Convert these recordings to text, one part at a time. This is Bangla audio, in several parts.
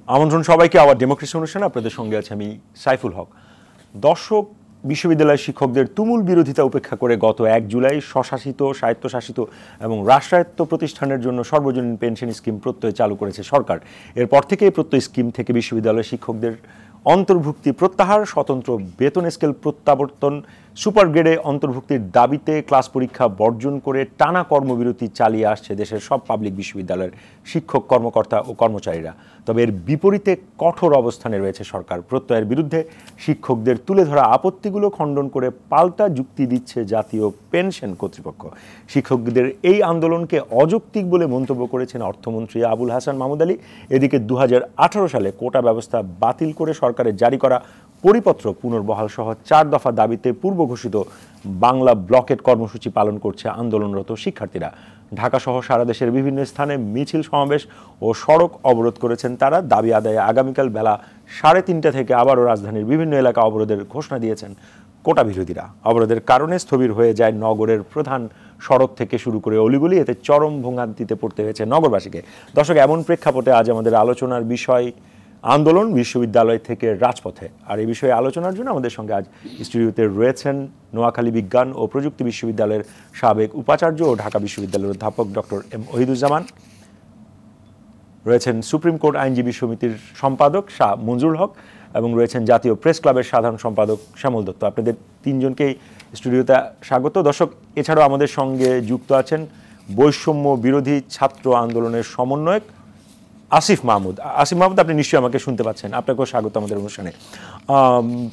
আমন্ত্রণ সবাইকে আবার ডেমোক্রেসি অনুষ্ঠানে। আপনাদের সঙ্গে আছে আমি সাইফুল হক। দর্শক, বিশ্ববিদ্যালয়ের শিক্ষকদের তুমুল বিরোধিতা উপেক্ষা করে গত 1 জুলাই স্বশাসিত, স্বায়ত্তশাসিত এবং রাষ্ট্রায়ত্ত প্রতিষ্ঠানের জন্য সর্বজনীন পেনশন স্কিম প্রত্যয় চালু করেছে সরকার। এরপর থেকে এই প্রত্যয় স্কিম থেকে বিশ্ববিদ্যালয়ের শিক্ষকদের অন্তর্ভুক্তি প্রত্যাহার, স্বতন্ত্র বেতন স্কেল প্রত্যাবর্তন, সুপার গ্রেডে অন্তর্ভুক্তির দাবিতে ক্লাস পরীক্ষা বর্জন করে টানা কর্মবিরতি চালিয়ে আসছে দেশের সব পাবলিক বিশ্ববিদ্যালয়ের শিক্ষক, কর্মকর্তা ও কর্মচারীরা। তবে এর বিপরীতে কঠোর অবস্থানে রয়েছে সরকার। প্রত্যয়ের বিরুদ্ধে শিক্ষকদের তুলে ধরা আপত্তিগুলো খণ্ডন করে পাল্টা যুক্তি দিচ্ছে জাতীয় পেনশন কর্তৃপক্ষ। শিক্ষকদের এই আন্দোলনকে অযৌক্তিক বলে মন্তব্য করেছেন অর্থমন্ত্রী আবুল হাসান মাহমুদ আলী। এদিকে 2018 সালে কোটা ব্যবস্থা বাতিল করে সরকারের জারি করা পরিপত্র পুনর্বহাল সহ 4 দফা দাবিতে পূর্ব ঘোষিত বাংলা ব্লকেট কর্মসূচি পালন করছে আন্দোলনরত শিক্ষার্থীরা। ঢাকা সহ সারা দেশের বিভিন্ন স্থানে মিছিল, সমাবেশ ও সড়ক অবরোধ করেছেন তারা। দাবি আদায়ে আগামীকাল বেলা 3:30 থেকে আবারও রাজধানীর বিভিন্ন এলাকা অবরোধের ঘোষণা দিয়েছেন কোটা বিরোধীরা। অবরোধের কারণে স্থবির হয়ে যায় নগরের প্রধান সড়ক থেকে শুরু করে অলিগলি। এতে চরম ভোগান্তিতে পড়তে হয়েছে নগরবাসীকে। দর্শক, এমন প্রেক্ষাপটে আজ আমাদের আলোচনার বিষয় আন্দোলন বিশ্ববিদ্যালয় থেকে রাজপথে। আর এই বিষয়ে আলোচনার জন্য আমাদের সঙ্গে আজ স্টুডিওতে রয়েছেন নোয়াখালী বিজ্ঞান ও প্রযুক্তি বিশ্ববিদ্যালয়ের সাবেক উপাচার্য ও ঢাকা বিশ্ববিদ্যালয়ের অধ্যাপক ডক্টর এম ওহিদুজ্জামান, রয়েছেন সুপ্রিম কোর্ট আইনজীবী সমিতির সম্পাদক শাহ মঞ্জুরুল হক এবং রয়েছেন জাতীয় প্রেস ক্লাবের সাধারণ সম্পাদক শ্যামল দত্ত। আপনাদের তিনজনকেই স্টুডিওতে স্বাগত। দর্শক, এছাড়াও আমাদের সঙ্গে যুক্ত আছেন বৈষম্য বিরোধী ছাত্র আন্দোলনের সমন্বয়ক আসিফ মাহমুদ। আসিফ মাহমুদ, আপনি নিশ্চয়ই আমাকে শুনতে পাচ্ছেন। আপনাকেও স্বাগত আমাদের অনুষ্ঠানে।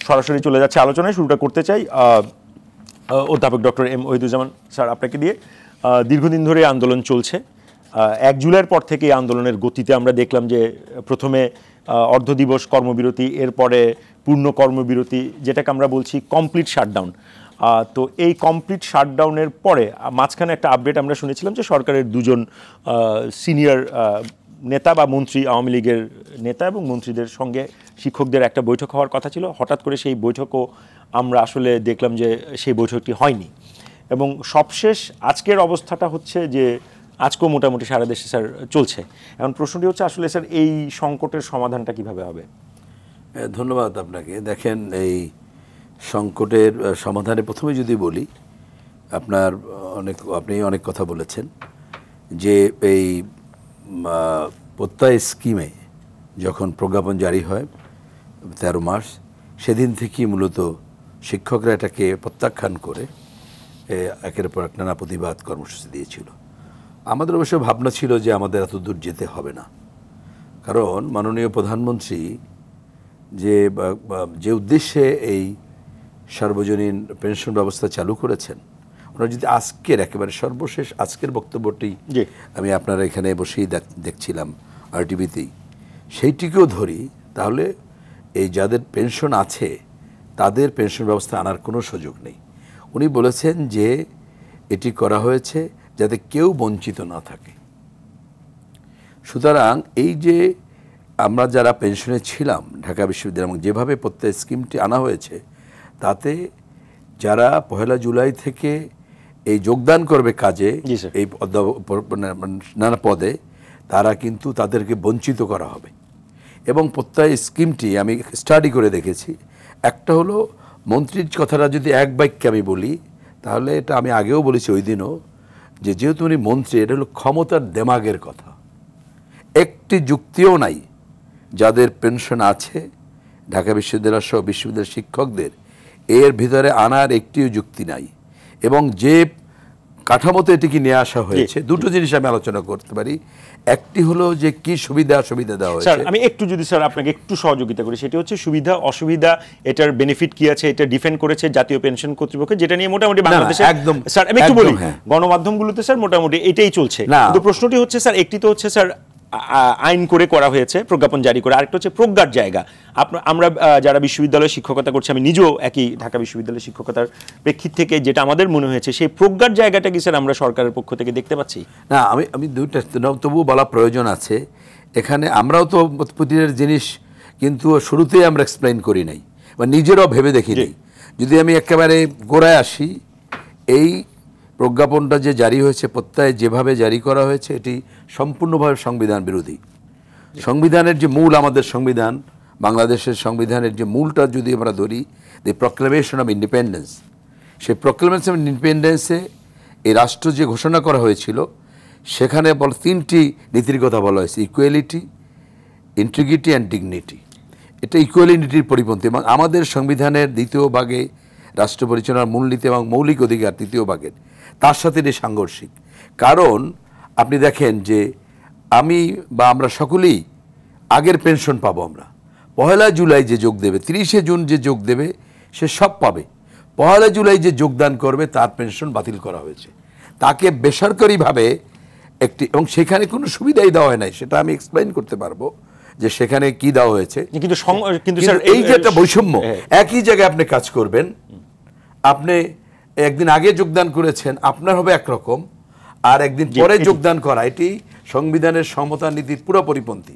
সরাসরি চলে যাচ্ছে আলোচনায়। শুরুটা করতে চাই অধ্যাপক ডক্টর এম ওহিদুজ্জামান স্যার, আপনাকে দিয়ে। দীর্ঘদিন ধরে আন্দোলন চলছে। 1 জুলাইয়ের পর থেকে এই আন্দোলনের গতিতে আমরা দেখলাম যে প্রথমে অর্ধ দিবস কর্মবিরতি, এরপরে পূর্ণ কর্মবিরতি, যেটাকে আমরা বলছি কমপ্লিট শাটডাউন। তো এই কমপ্লিট শাটডাউনের পরে মাঝখানে একটা আপডেট আমরা শুনেছিলাম যে সরকারের 2 জন সিনিয়র নেতা বা মন্ত্রী, আওয়ামী লীগের নেতা এবং মন্ত্রীদের সঙ্গে শিক্ষকদের একটা বৈঠক হওয়ার কথা ছিল। হঠাৎ করে সেই বৈঠকও আমরা আসলে দেখলাম যে সেই বৈঠকটি হয়নি। এবং সবশেষ আজকের অবস্থাটা হচ্ছে যে আজকেও মোটামুটি সারা দেশে স্যার চলছে। এখন প্রশ্নটি হচ্ছে আসলে স্যার এই সংকটের সমাধানটা কিভাবে হবে? ধন্যবাদ আপনাকে। দেখেন, এই সংকটের সমাধানে প্রথমে যদি বলি, আপনি অনেক কথা বলেছেন যে এই প্রত্যয় স্কিমে যখন প্রজ্ঞাপন জারি হয় 13 মাস, সেদিন থেকেই মূলত শিক্ষকরা এটাকে প্রত্যাখ্যান করে একের পর এক নানা প্রতিবাদ কর্মসূচি দিয়েছিল। আমাদের অবশ্য ভাবনা ছিল যে আমাদের এত দূর যেতে হবে না, কারণ মাননীয় প্রধানমন্ত্রী যে উদ্দেশ্যে এই সার্বজনীন পেনশন ব্যবস্থা চালু করেছেন, ওনারা যদি আজকের একেবারে সর্বশেষ আজকের বক্তব্যটি আমি আপনারা এখানে বসেই দেখছিলাম RTVতেই, সেইটিকেও ধরি, তাহলে এই যাদের পেনশন আছে তাদের পেনশন ব্যবস্থা আনার কোনো সুযোগ নেই। উনি বলেছেন যে এটি করা হয়েছে যাতে কেউ বঞ্চিত না থাকে। সুতরাং এই যে আমরা যারা পেনশনে ছিলাম ঢাকা বিশ্ববিদ্যালয় এবং যেভাবে প্রত্যয় স্কিমটি আনা হয়েছে, তাতে যারা 1 জুলাই থেকে এই যোগদান করবে কাজে, এই নানা পদে, তারা কিন্তু তাদেরকে বঞ্চিত করা হবে। এবং প্রত্যয় স্কিমটি আমি স্টাডি করে দেখেছি। একটা হলো, মন্ত্রীর কথাটা যদি এক বাক্যে আমি বলি, তাহলে এটা আমি আগেও বলেছি ওই দিনও, যে যেহেতু উনি মন্ত্রী, এটা হলো ক্ষমতার দেমাগের কথা। একটি যুক্তিও নাই যাদের পেনশন আছে ঢাকা বিশ্ববিদ্যালয় সহ বিশ্ববিদ্যালয়ের শিক্ষকদের এর ভিতরে আনার একটিও যুক্তি নাই। এবং যে কাঠামোতে এটিকে নিয়ে আসা হয়েছে, দুটো জিনিস আমি আলোচনা করতে পারি। একটি হলো যে কি সুবিধা দেওয়া হয়েছে। আমি একটু যদি স্যার আপনাকে একটু সহযোগিতা করি, সেটি হচ্ছে সুবিধা অসুবিধা, এটার বেনিফিট কি আছে, এটা ডিফেন্ড করেছে জাতীয় পেনশন কর্তৃপক্ষ, যেটা নিয়ে মোটামুটি বাংলাদেশে একদম স্যার আমি একটু বলি গণমাধ্যমগুলোতে স্যার মোটামুটি এটাই চলছে। কিন্তু প্রশ্নটি হচ্ছে স্যার, একটি তো হচ্ছে স্যার আইন করে করা হয়েছে, প্রজ্ঞাপন জারি করে, আরেকটা হচ্ছে প্রজ্ঞার জায়গা। আমরা যারা বিশ্ববিদ্যালয়ে শিক্ষকতা করছি, আমি নিজেও একই ঢাকা বিশ্ববিদ্যালয়ের শিক্ষকতার প্রেক্ষিত থেকে যেটা আমাদের মনে হয়েছে, সেই প্রজ্ঞার জায়গাটা কি স্যার আমরা সরকারের পক্ষ থেকে দেখতে পাচ্ছি? না, আমি দুইটা তবুও বলা প্রয়োজন আছে। এখানে আমরাও তো প্রতিটা জিনিস কিন্তু শুরুতেই আমরা এক্সপ্লেইন করি নাই বা নিজেরাও ভেবে দেখি নাই। যদি আমি একেবারে গোড়ায় আসি, এই প্রজ্ঞাপনটা যে জারি হয়েছে, প্রত্যয় যেভাবে জারি করা হয়েছে, এটি সম্পূর্ণভাবে সংবিধান বিরোধী। সংবিধানের যে মূল, আমাদের সংবিধান, বাংলাদেশের সংবিধানের যে মূলটা যদি আমরা ধরি, দি প্রক্লেমেশন অফ ইন্ডিপেন্ডেন্স, সেই প্রক্লেমেশন অফ ইন্ডিপেন্ডেন্সে এই রাষ্ট্র যে ঘোষণা করা হয়েছিল সেখানে তিনটি নীতির কথা বলা হয়েছে: ইকুয়ালিটি, ইন্টিগ্রিটি অ্যান্ড ডিগনিটি। এটা ইকুয়ালিটির পরিপন্থী, এবং আমাদের সংবিধানের দ্বিতীয় ভাগে রাষ্ট্র পরিচালনার মূলনীতি এবং মৌলিক অধিকার তৃতীয় ভাগের, তার সাথে এটি সাংঘর্ষিক। কারণ আপনি দেখেন যে আমি বা আমরা সকলেই আগের পেনশন পাবো। আমরা 1 জুলাই যে যোগ দেবে, 30 জুন যে যোগ দেবে, সে সব পাবে। 1 জুলাই যে যোগদান করবে তার পেনশন বাতিল করা হয়েছে, তাকে বেসরকারিভাবে একটি, এবং সেখানে কোনো সুবিধাই দেওয়া হয় নাই। সেটা আমি এক্সপ্লেইন করতে পারবো যে সেখানে কি দেওয়া হয়েছে। কিন্তু স্যার এই যে একটা বৈষম্য, একই জায়গায় আপনি কাজ করবেন, আপনি একদিন আগে যোগদান করেছেন আপনার হবে একরকম, আর একদিন পরে যোগদান করা, এটি সংবিধানের সমতা নীতির পুরো পরিপন্থী।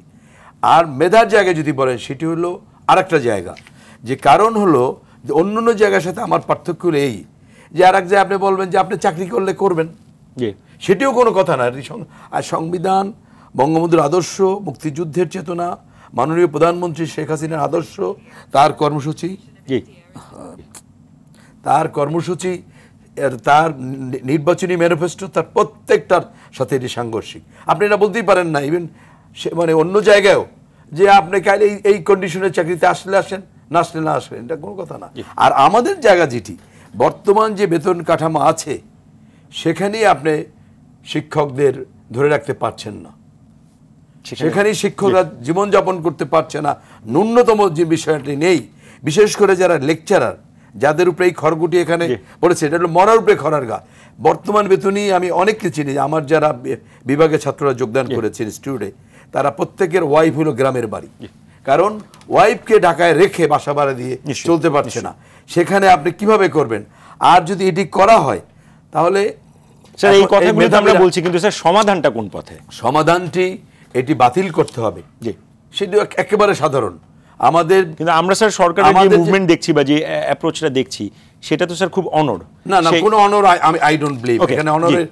আর মেধার জায়গায় যদি বলেন সেটি হলো আরেকটা জায়গা, যে কারণ হলো যে অন্য জায়গার সাথে আমার পার্থক্য হলো এই যে আর এক জায়গায় আপনি বলবেন যে আপনি চাকরি করলে করবেন, সেটিও কোনো কথা না। আর সংবিধান, বঙ্গবন্ধুর আদর্শ, মুক্তিযুদ্ধের চেতনা, মাননীয় প্রধানমন্ত্রী শেখ হাসিনার আদর্শ, তার কর্মসূচি, তার নির্বাচনী ম্যানিফেস্টো, তার প্রত্যেকটার সাথে এটি সাংঘর্ষিক। আপনি এটা বলতেই পারেন না ইভেন মানে অন্য জায়গায়ও, যে আপনি কাল এই কন্ডিশনের চাকরিতে আসলে আসেন, না আসলে না আসেন, এটা কোনো কথা না। আর আমাদের জায়গা যেটি বর্তমান যে বেতন কাঠামো আছে, সেখানেই আপনি শিক্ষকদের ধরে রাখতে পারছেন না, সেখানেই শিক্ষকরা জীবনযাপন করতে পারছে না। ন্যূনতম যে বিষয়টি নেই, বিশেষ করে যারা লেকচারার, যাদের উপরে এই খড়গুটি এখানে পড়েছে, এটা হলো মরার উপরে খড়ার গা। বর্তমান বেতনই আমি অনেককে চিনি, আমার যারা বিভাগের ছাত্ররা যোগদান করেছে ইনস্টিটিউটে, তারা প্রত্যেকের ওয়াইফ হলো গ্রামের বাড়ি, কারণ ওয়াইফকে ঢাকায় রেখে বাসা ভাড়া দিয়ে চলতে পারছে না। সেখানে আপনি কিভাবে করবেন? আর যদি এটি করা হয় তাহলে স্যার এই কথাগুলো আমরা বলছি, কিন্তু স্যার সমাধানটা কোন পথে? সমাধানটি এটি বাতিল করতে হবে, সেটি একেবারে সাধারণ। আমাদের কিন্তু আমরা স্যার সরকারের যে মুভমেন্ট দেখছি বা যে অ্যাপ্রোচটা দেখছি, সেটা তো স্যার খুব অনড়। না কোনো অনড়, আই ডোন্ট বিলিভ এখানে অনড়ের।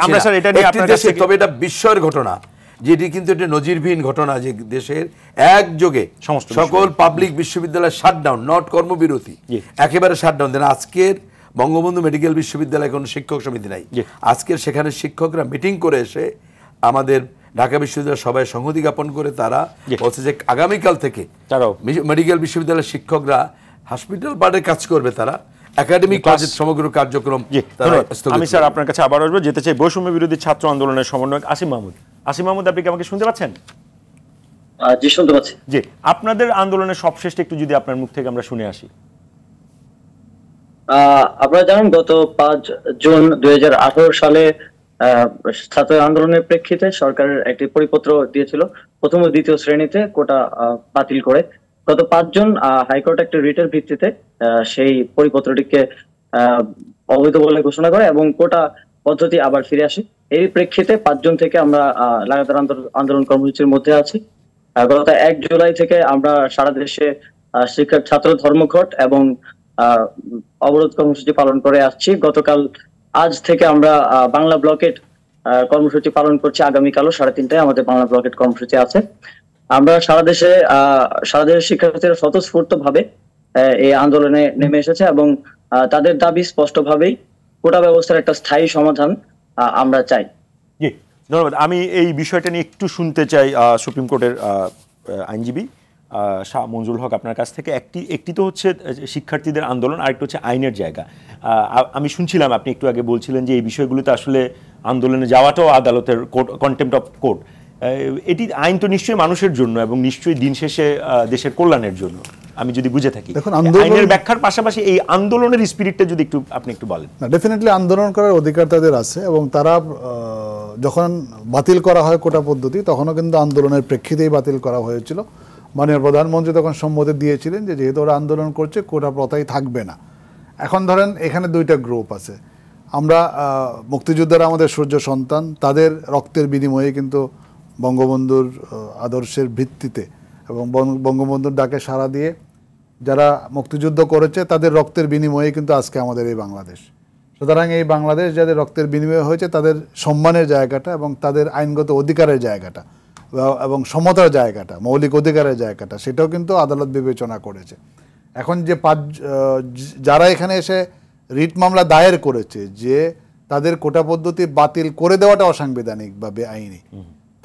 আমরা স্যার এটা নিয়ে আপনার কাছে, তবে এটা বিস্ময়ের ঘটনা, যেটি কিন্তু এটা নজিরবিহীন ঘটনা, যে দেশের একযোগে সকল পাবলিক বিশ্ববিদ্যালয় শাটডাউন, নট কর্মবিরতি, একেবারে শাটডাউন দেন। আজকের বঙ্গবন্ধু মেডিকেল বিশ্ববিদ্যালয়ে কোনো শিক্ষক সমিতি নাই। আজকের সেখানে শিক্ষকরা মিটিং করে এসে আমাদের ঢাকা বিশ্ববিদ্যালয়ের সবাই সংহতি জ্ঞাপন করে তারা বলছে যে আগামীকাল থেকে মেডিকেল বিশ্ববিদ্যালয়ের শিক্ষকরা হসপিটাল বার্ডে কাজ করবে, তারা একাডেমিক ক্লাসের সমগ্র কার্যক্রম। আমি স্যার আপনার কাছে আবার আসবো, যেতে চাই বৈষম্য বিরোধী ছাত্র আন্দোলনের সমন্বয়ক আসিম মাহমুদ। আসিম মাহমুদ, আপনি কি আমাকে শুনতে পাচ্ছেন? জি, শুনতে পাচ্ছি। জি, আপনাদের আন্দোলনের সবশেষটা একটু যদি আপনার মুখ থেকে আমরা শুনে আসি। আপনারা জানেন গত 5 জুন 2018 সালে ছাত্র আন্দোলনের প্রেক্ষিতে সরকারের একটি পরিপত্র দিয়েছিল, প্রথম ও দ্বিতীয় শ্রেণীতে কোটা বাতিল করে। গত 5 জুন হাইকোর্ট একটি রিটের ভিত্তিতে সেই পরিপত্রটিকে অবৈধ বলে ঘোষণা করে এবং কোটা পদ্ধতি আবার ফিরে আসে। এই প্রেক্ষিতে 5 জুন থেকে আমরা লাগাতার আন্দোলন কর্মসূচির মধ্যে আছি। গত 1 জুলাই থেকে আমরা সারা দেশে শিক্ষক ছাত্র ধর্মঘট এবং অবরোধ কর্মসূচি পালন করে আসছি। আজ থেকে আমরা বাংলা ব্লকেট কর্মসূচি পালন করছি। আগামীকালও 3:30টায় আমাদের বাংলা ব্লকেট কর্মসূচি আছে। আমরা সারা দেশের শিক্ষার্থীরা স্বতঃস্ফূর্ত ভাবে এই আন্দোলনে নেমে এসেছে এবং তাদের দাবি স্পষ্টভাবেই কোটা ব্যবস্থার একটা স্থায়ী সমাধান আমরা চাই। জি, ধন্যবাদ। আমি এই বিষয়টা নিয়ে একটু শুনতে চাই সুপ্রিম কোর্টের আইনজীবী শাহ মঞ্জুরুল হক আপনার কাছ থেকে। একটি তো হচ্ছে শিক্ষার্থীদের আন্দোলন, আরেকটি হচ্ছে আইনের জায়গা। আমি শুনছিলাম আপনি একটু আগে বলছিলেন যে এই বিষয়গুলোতে আসলে আন্দোলনে যাওয়াটাও আদালতের কন্টেম্প্ট অফ কোর্ট। এটি আইন তো নিশ্চয়ই মানুষের জন্য এবং নিশ্চয়ই দিন শেষে দেশের কল্যাণের জন্য, আমি যদি বুঝে থাকি। আইনের ব্যাখ্যার পাশাপাশি এই আন্দোলনের স্পিরিটটা যদি আপনি একটু বলেন। ডেফিনেটলি আন্দোলন করার অধিকার তাদের আছে, এবং তারা যখন বাতিল করা হয় কোটা পদ্ধতি, তখনও কিন্তু আন্দোলনের প্রেক্ষিতেই বাতিল করা হয়েছিল। মাননীয় প্রধানমন্ত্রী তখন সম্মতি দিয়েছিলেন যে যেহেতু ওরা আন্দোলন করছে, কোটা প্রথাই থাকবে না। এখন ধরেন এখানে 2টা গ্রুপ আছে। আমরা মুক্তিযোদ্ধারা আমাদের সূর্য সন্তান, তাদের রক্তের বিনিময়ে কিন্তু বঙ্গবন্ধুর আদর্শের ভিত্তিতে এবং বঙ্গবন্ধুর ডাকে সাড়া দিয়ে যারা মুক্তিযুদ্ধ করেছে, তাদের রক্তের বিনিময়ে কিন্তু আজকে আমাদের এই বাংলাদেশ। সুতরাং এই বাংলাদেশ যাদের রক্তের বিনিময়ে হয়েছে, তাদের সম্মানের জায়গাটা এবং তাদের আইনগত অধিকারের জায়গাটা এবং সমতার জায়গাটা, মৌলিক অধিকারের জায়গাটা, সেটাও কিন্তু আদালত বিবেচনা করেছে। এখন যে যারা এখানে এসে রিট মামলা দায়ের করেছে যে তাদের কোটা পদ্ধতি বাতিল করে দেওয়াটা অসাংবিধানিক বা বেআইনি,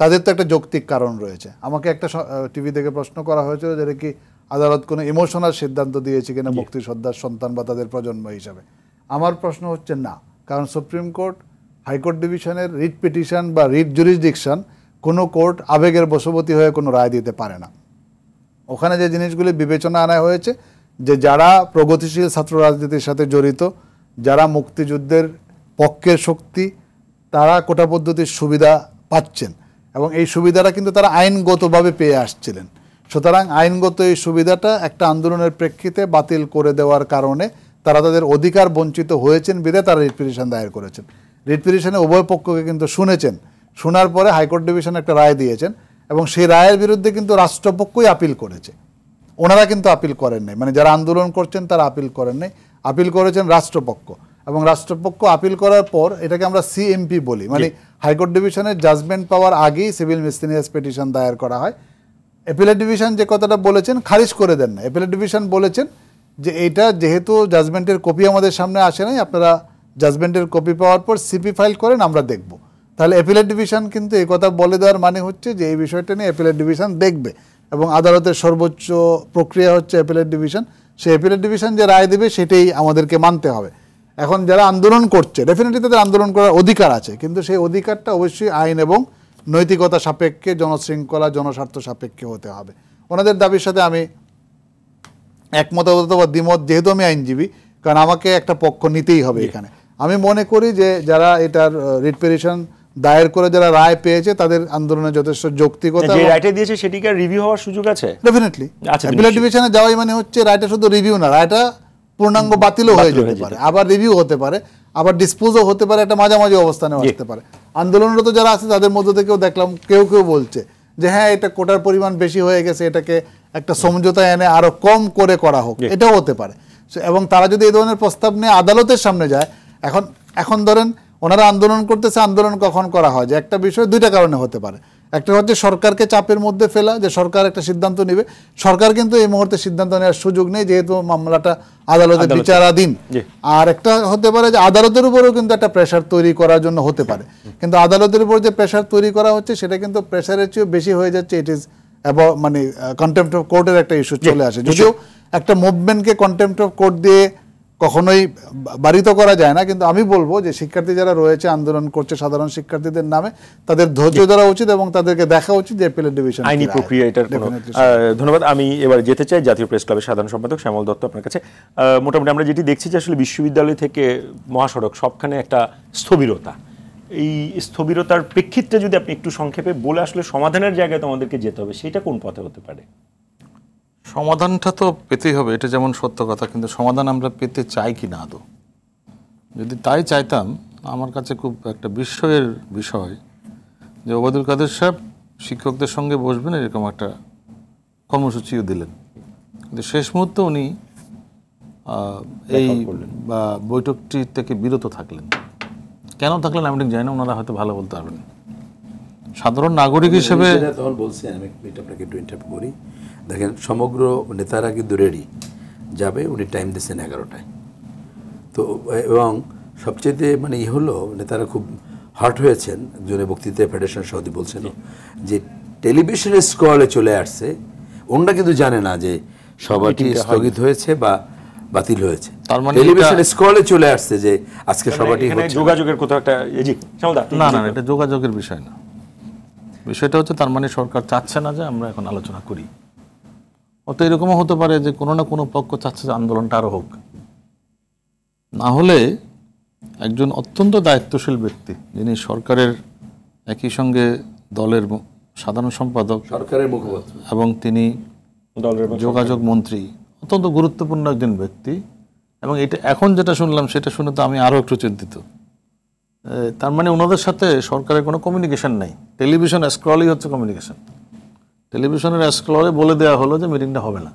তাদের তো একটা যৌক্তিক কারণ রয়েছে। আমাকে একটা টিভি থেকে প্রশ্ন করা হয়েছিল যে কি আদালত কোনো ইমোশনাল সিদ্ধান্ত দিয়েছে কিনা মুক্তিযোদ্ধার সন্তান বা তাদের প্রজন্ম হিসাবে। আমার প্রশ্ন হচ্ছে না, কারণ সুপ্রিম কোর্ট, হাইকোর্ট ডিভিশনের রিট পিটিশন বা রিট জুরিসডিকশন কোনো কোর্ট আবেগের বশবর্তী হয়ে কোনো রায় দিতে পারে না। ওখানে যে জিনিসগুলি বিবেচনা আনা হয়েছে যে যারা প্রগতিশীল ছাত্র রাজনীতির সাথে জড়িত, যারা মুক্তিযুদ্ধের পক্ষের শক্তি, তারা কোটা পদ্ধতির সুবিধা পাচ্ছেন এবং এই সুবিধাটা কিন্তু তারা আইনগতভাবে পেয়ে আসছিলেন। সুতরাং আইনগত এই সুবিধাটা একটা আন্দোলনের প্রেক্ষিতে বাতিল করে দেওয়ার কারণে তারা তাদের অধিকার বঞ্চিত হয়েছেন বিধায় তারা রিট পিটিশন দায়ের করেছেন। রিট পিটিশনে উভয় পক্ষকে কিন্তু শুনেছেন, শোনার পরে হাইকোর্ট ডিভিশন একটা রায় দিয়েছেন এবং সেই রায়ের বিরুদ্ধে কিন্তু রাষ্ট্রপক্ষই আপিল করেছে, ওনারা কিন্তু আপিল করেন নাই। মানে যারা আন্দোলন করছেন তারা আপিল করেন নাই, আপিল করেছেন রাষ্ট্রপক্ষ। এবং রাষ্ট্রপক্ষ আপিল করার পর এটাকে আমরা সিএমপি বলি, মানে হাইকোর্ট ডিভিশনের জাজমেন্ট পাওয়ার আগেই সিভিল মিসলিনিয়াস পিটিশন দায়ের করা হয়। অ্যাপিলেট ডিভিশন যে কথাটা বলেছেন খারিজ করে দেন না। অ্যাপিলেট ডিভিশন বলেছেন যে এটা যেহেতু জাজমেন্টের কপি আমাদের সামনে আসে নাই, আপনারা জাজমেন্টের কপি পাওয়ার পর সিপি ফাইল করেন, আমরা দেখব। তাহলে অ্যাপিলেট ডিভিশন কিন্তু এই কথা বলে দেওয়ার মানে হচ্ছে যে এই বিষয়টা নিয়ে অ্যাপিলেট ডিভিশন দেখবে এবং আদালতের সর্বোচ্চ প্রক্রিয়া হচ্ছে অ্যাপিলেট ডিভিশন। সেই অ্যাপিলেট ডিভিশন যে রায় দেবে সেটাই আমাদেরকে মানতে হবে। এখন যারা আন্দোলন করছে ডেফিনেটলি তাদের আন্দোলন করার অধিকার আছে, কিন্তু সেই অধিকারটা অবশ্যই আইন এবং নৈতিকতা সাপেক্ষে, জনশৃঙ্খলা, জনস্বার্থ সাপেক্ষে হতে হবে। ওনাদের দাবির সাথে আমি একমত অথবা দ্বিমত, যেহেতু আমি আইনজীবী, কারণ আমাকে একটা পক্ষ নিতেই হবে এখানে। আমি মনে করি যে যারা এটার রিট পিটিশন দায়ের করে যারা রায় পেয়েছে তাদের আন্দোলনে যথেষ্ট যৌক্তিকতা, যে রায়টা দিয়েছে সেটিকে রিভিউ হওয়ার সুযোগ আছে ডেফিনেটলি। অ্যাপিলেট ডিভিশনে যাওয়াই মানে হচ্ছে রায়টা শুধু রিভিউ না, রায়টা পূর্ণাঙ্গ বাতিলও হয়ে যেতে পারে, আবার রিভিউ হতে পারে, আবার ডিসপোজও হতে পারে, একটা মাঝামাঝি অবস্থানে আসতে পারে। আন্দোলনরত যারা আছে তাদের মধ্যে থেকেও দেখলাম কেউ কেউ বলছে যে হ্যাঁ এটা কোটার পরিমাণ বেশি হয়ে গেছে, এটাকে একটা সমঝোতা এনে আরো কম করে করা হোক, এটাও হতে পারে। এবং তারা যদি এই ধরনের প্রস্তাব নিয়ে আদালতের সামনে যায়, এখন ধরেন ওনারা আন্দোলন করতেছে, আন্দোলন কখন করা হয় যে একটা বিষয় দুইটা কারণে হতে পারে। একটা হচ্ছে সরকারকে চাপের মধ্যে ফেলা, যে সরকার একটা সিদ্ধান্ত নেবে, সরকার কিন্তু এই মুহূর্তে সিদ্ধান্ত নেওয়ার সুযোগ নেই যেহেতু মামলাটা আদালতে বিচারাধীন। আর একটা হতে পারে যে আদালতের উপরেও কিন্তু একটা প্রেশার তৈরি করার জন্য হতে পারে, কিন্তু আদালতের উপর যে প্রেশার তৈরি করা হচ্ছে সেটা কিন্তু প্রেশারের চেয়েও বেশি হয়ে যাচ্ছে। ইট ইজ মানে কন্টেম্পট অফ কোর্টের একটা ইস্যু চলে আসে। যদিও একটা মুভমেন্টকে কন্টেম্পট অফ কোর্ট দিয়ে কখনোই বারিত করা যায় না, কিন্তু আমি বলবো যে শিক্ষার্থী যারা রয়েছে আন্দোলন করছে সাধারণ শিক্ষার্থীদের নামে, তাদের ধৈর্য ধরা উচিত এবং তাদেরকে দেখা উচিত যে অ্যাপিলেট ডিভিশন আইনি প্রক্রিয়া এটার কোনো। ধন্যবাদ। আমি এবার যেতে চাই জাতীয় প্রেস ক্লাবের সাধারণ সম্পাদক শ্যামল দত্ত আপনার কাছে। মোটামুটি আমরা যেটি দেখছি যে আসলে বিশ্ববিদ্যালয় থেকে মহাসড়ক সবখানে একটা স্থবিরতা, এই স্থবিরতার প্রেক্ষিতে যদি আপনি একটু সংক্ষেপে বলে আসলে সমাধানের জায়গায় তো আমাদেরকে যেতে হবে, সেটা কোন পথে হতে পারে? সমাধানটা তো পেতেই হবে, এটা যেমন সত্য কথা, কিন্তু সমাধান আমরা পেতে চাই কি না আদৌ? যদি তাই চাইতাম, আমার কাছে খুব একটা বিস্ময়ের বিষয় যে ওবায়দুল কাদের সাহেব শিক্ষকদের সঙ্গে বসবেন এরকম একটা কর্মসূচিও দিলেন, কিন্তু শেষ মুহূর্তে উনি এই বৈঠকটি থেকে বিরত থাকলেন। কেন থাকলেন আমি ঠিক জানি না, ওনারা হয়তো ভালো বলতে পারবেন। সাধারণ নাগরিক হিসেবে তখন বলছেন, আমি আপনাকে একটু ইন্টারভিউ করি, দেখেন সমগ্র নেতারা কিন্তু রেডি যাবে, উনি টাইম দিচ্ছেন 11টায়। তো এবং সবচেয়ে মানে হলো নেতারা খুব হার্ট হয়েছেন, একজনের বক্তৃতায় ফেডারেশন সভাপতি বলছেন যে টেলিভিশনের স্ক্রলে চলে আসছে, ওনারা কিন্তু জানে না যে সভাটি স্থগিত হয়েছে বা বাতিল হয়েছে। তার মানে টেলিভিশনের স্ক্রলে চলে আসছে যে আজকে সভাটি হচ্ছে। যোগাযোগের কোথাও একটা না, এটা যোগাযোগের বিষয় না, বিষয়টা হচ্ছে তার মানে সরকার চাচ্ছে না যে আমরা এখন আলোচনা করি। অত এরকমও হতে পারে যে কোনো না কোনো পক্ষ চাচ্ছে যে আন্দোলনটা আরো হোক। না হলে একজন অত্যন্ত দায়িত্বশীল ব্যক্তি, যিনি সরকারের একই সঙ্গে দলের সাধারণ সম্পাদক, সরকারের মুখপাত্র এবং তিনি যোগাযোগ মন্ত্রী, অত্যন্ত গুরুত্বপূর্ণ একজন ব্যক্তি। এবং এটা এখন যেটা শুনলাম সেটা শুনে তো আমি আরও একটু চিন্তিত। তার মানে ওনাদের সাথে সরকারের কোনো কমিউনিকেশন নাই, টেলিভিশন স্ক্রলই হচ্ছে কমিউনিকেশন। টেলিভিশনের স্ক্রলে বলে দেওয়া হলো যে মিটিংটা হবে না।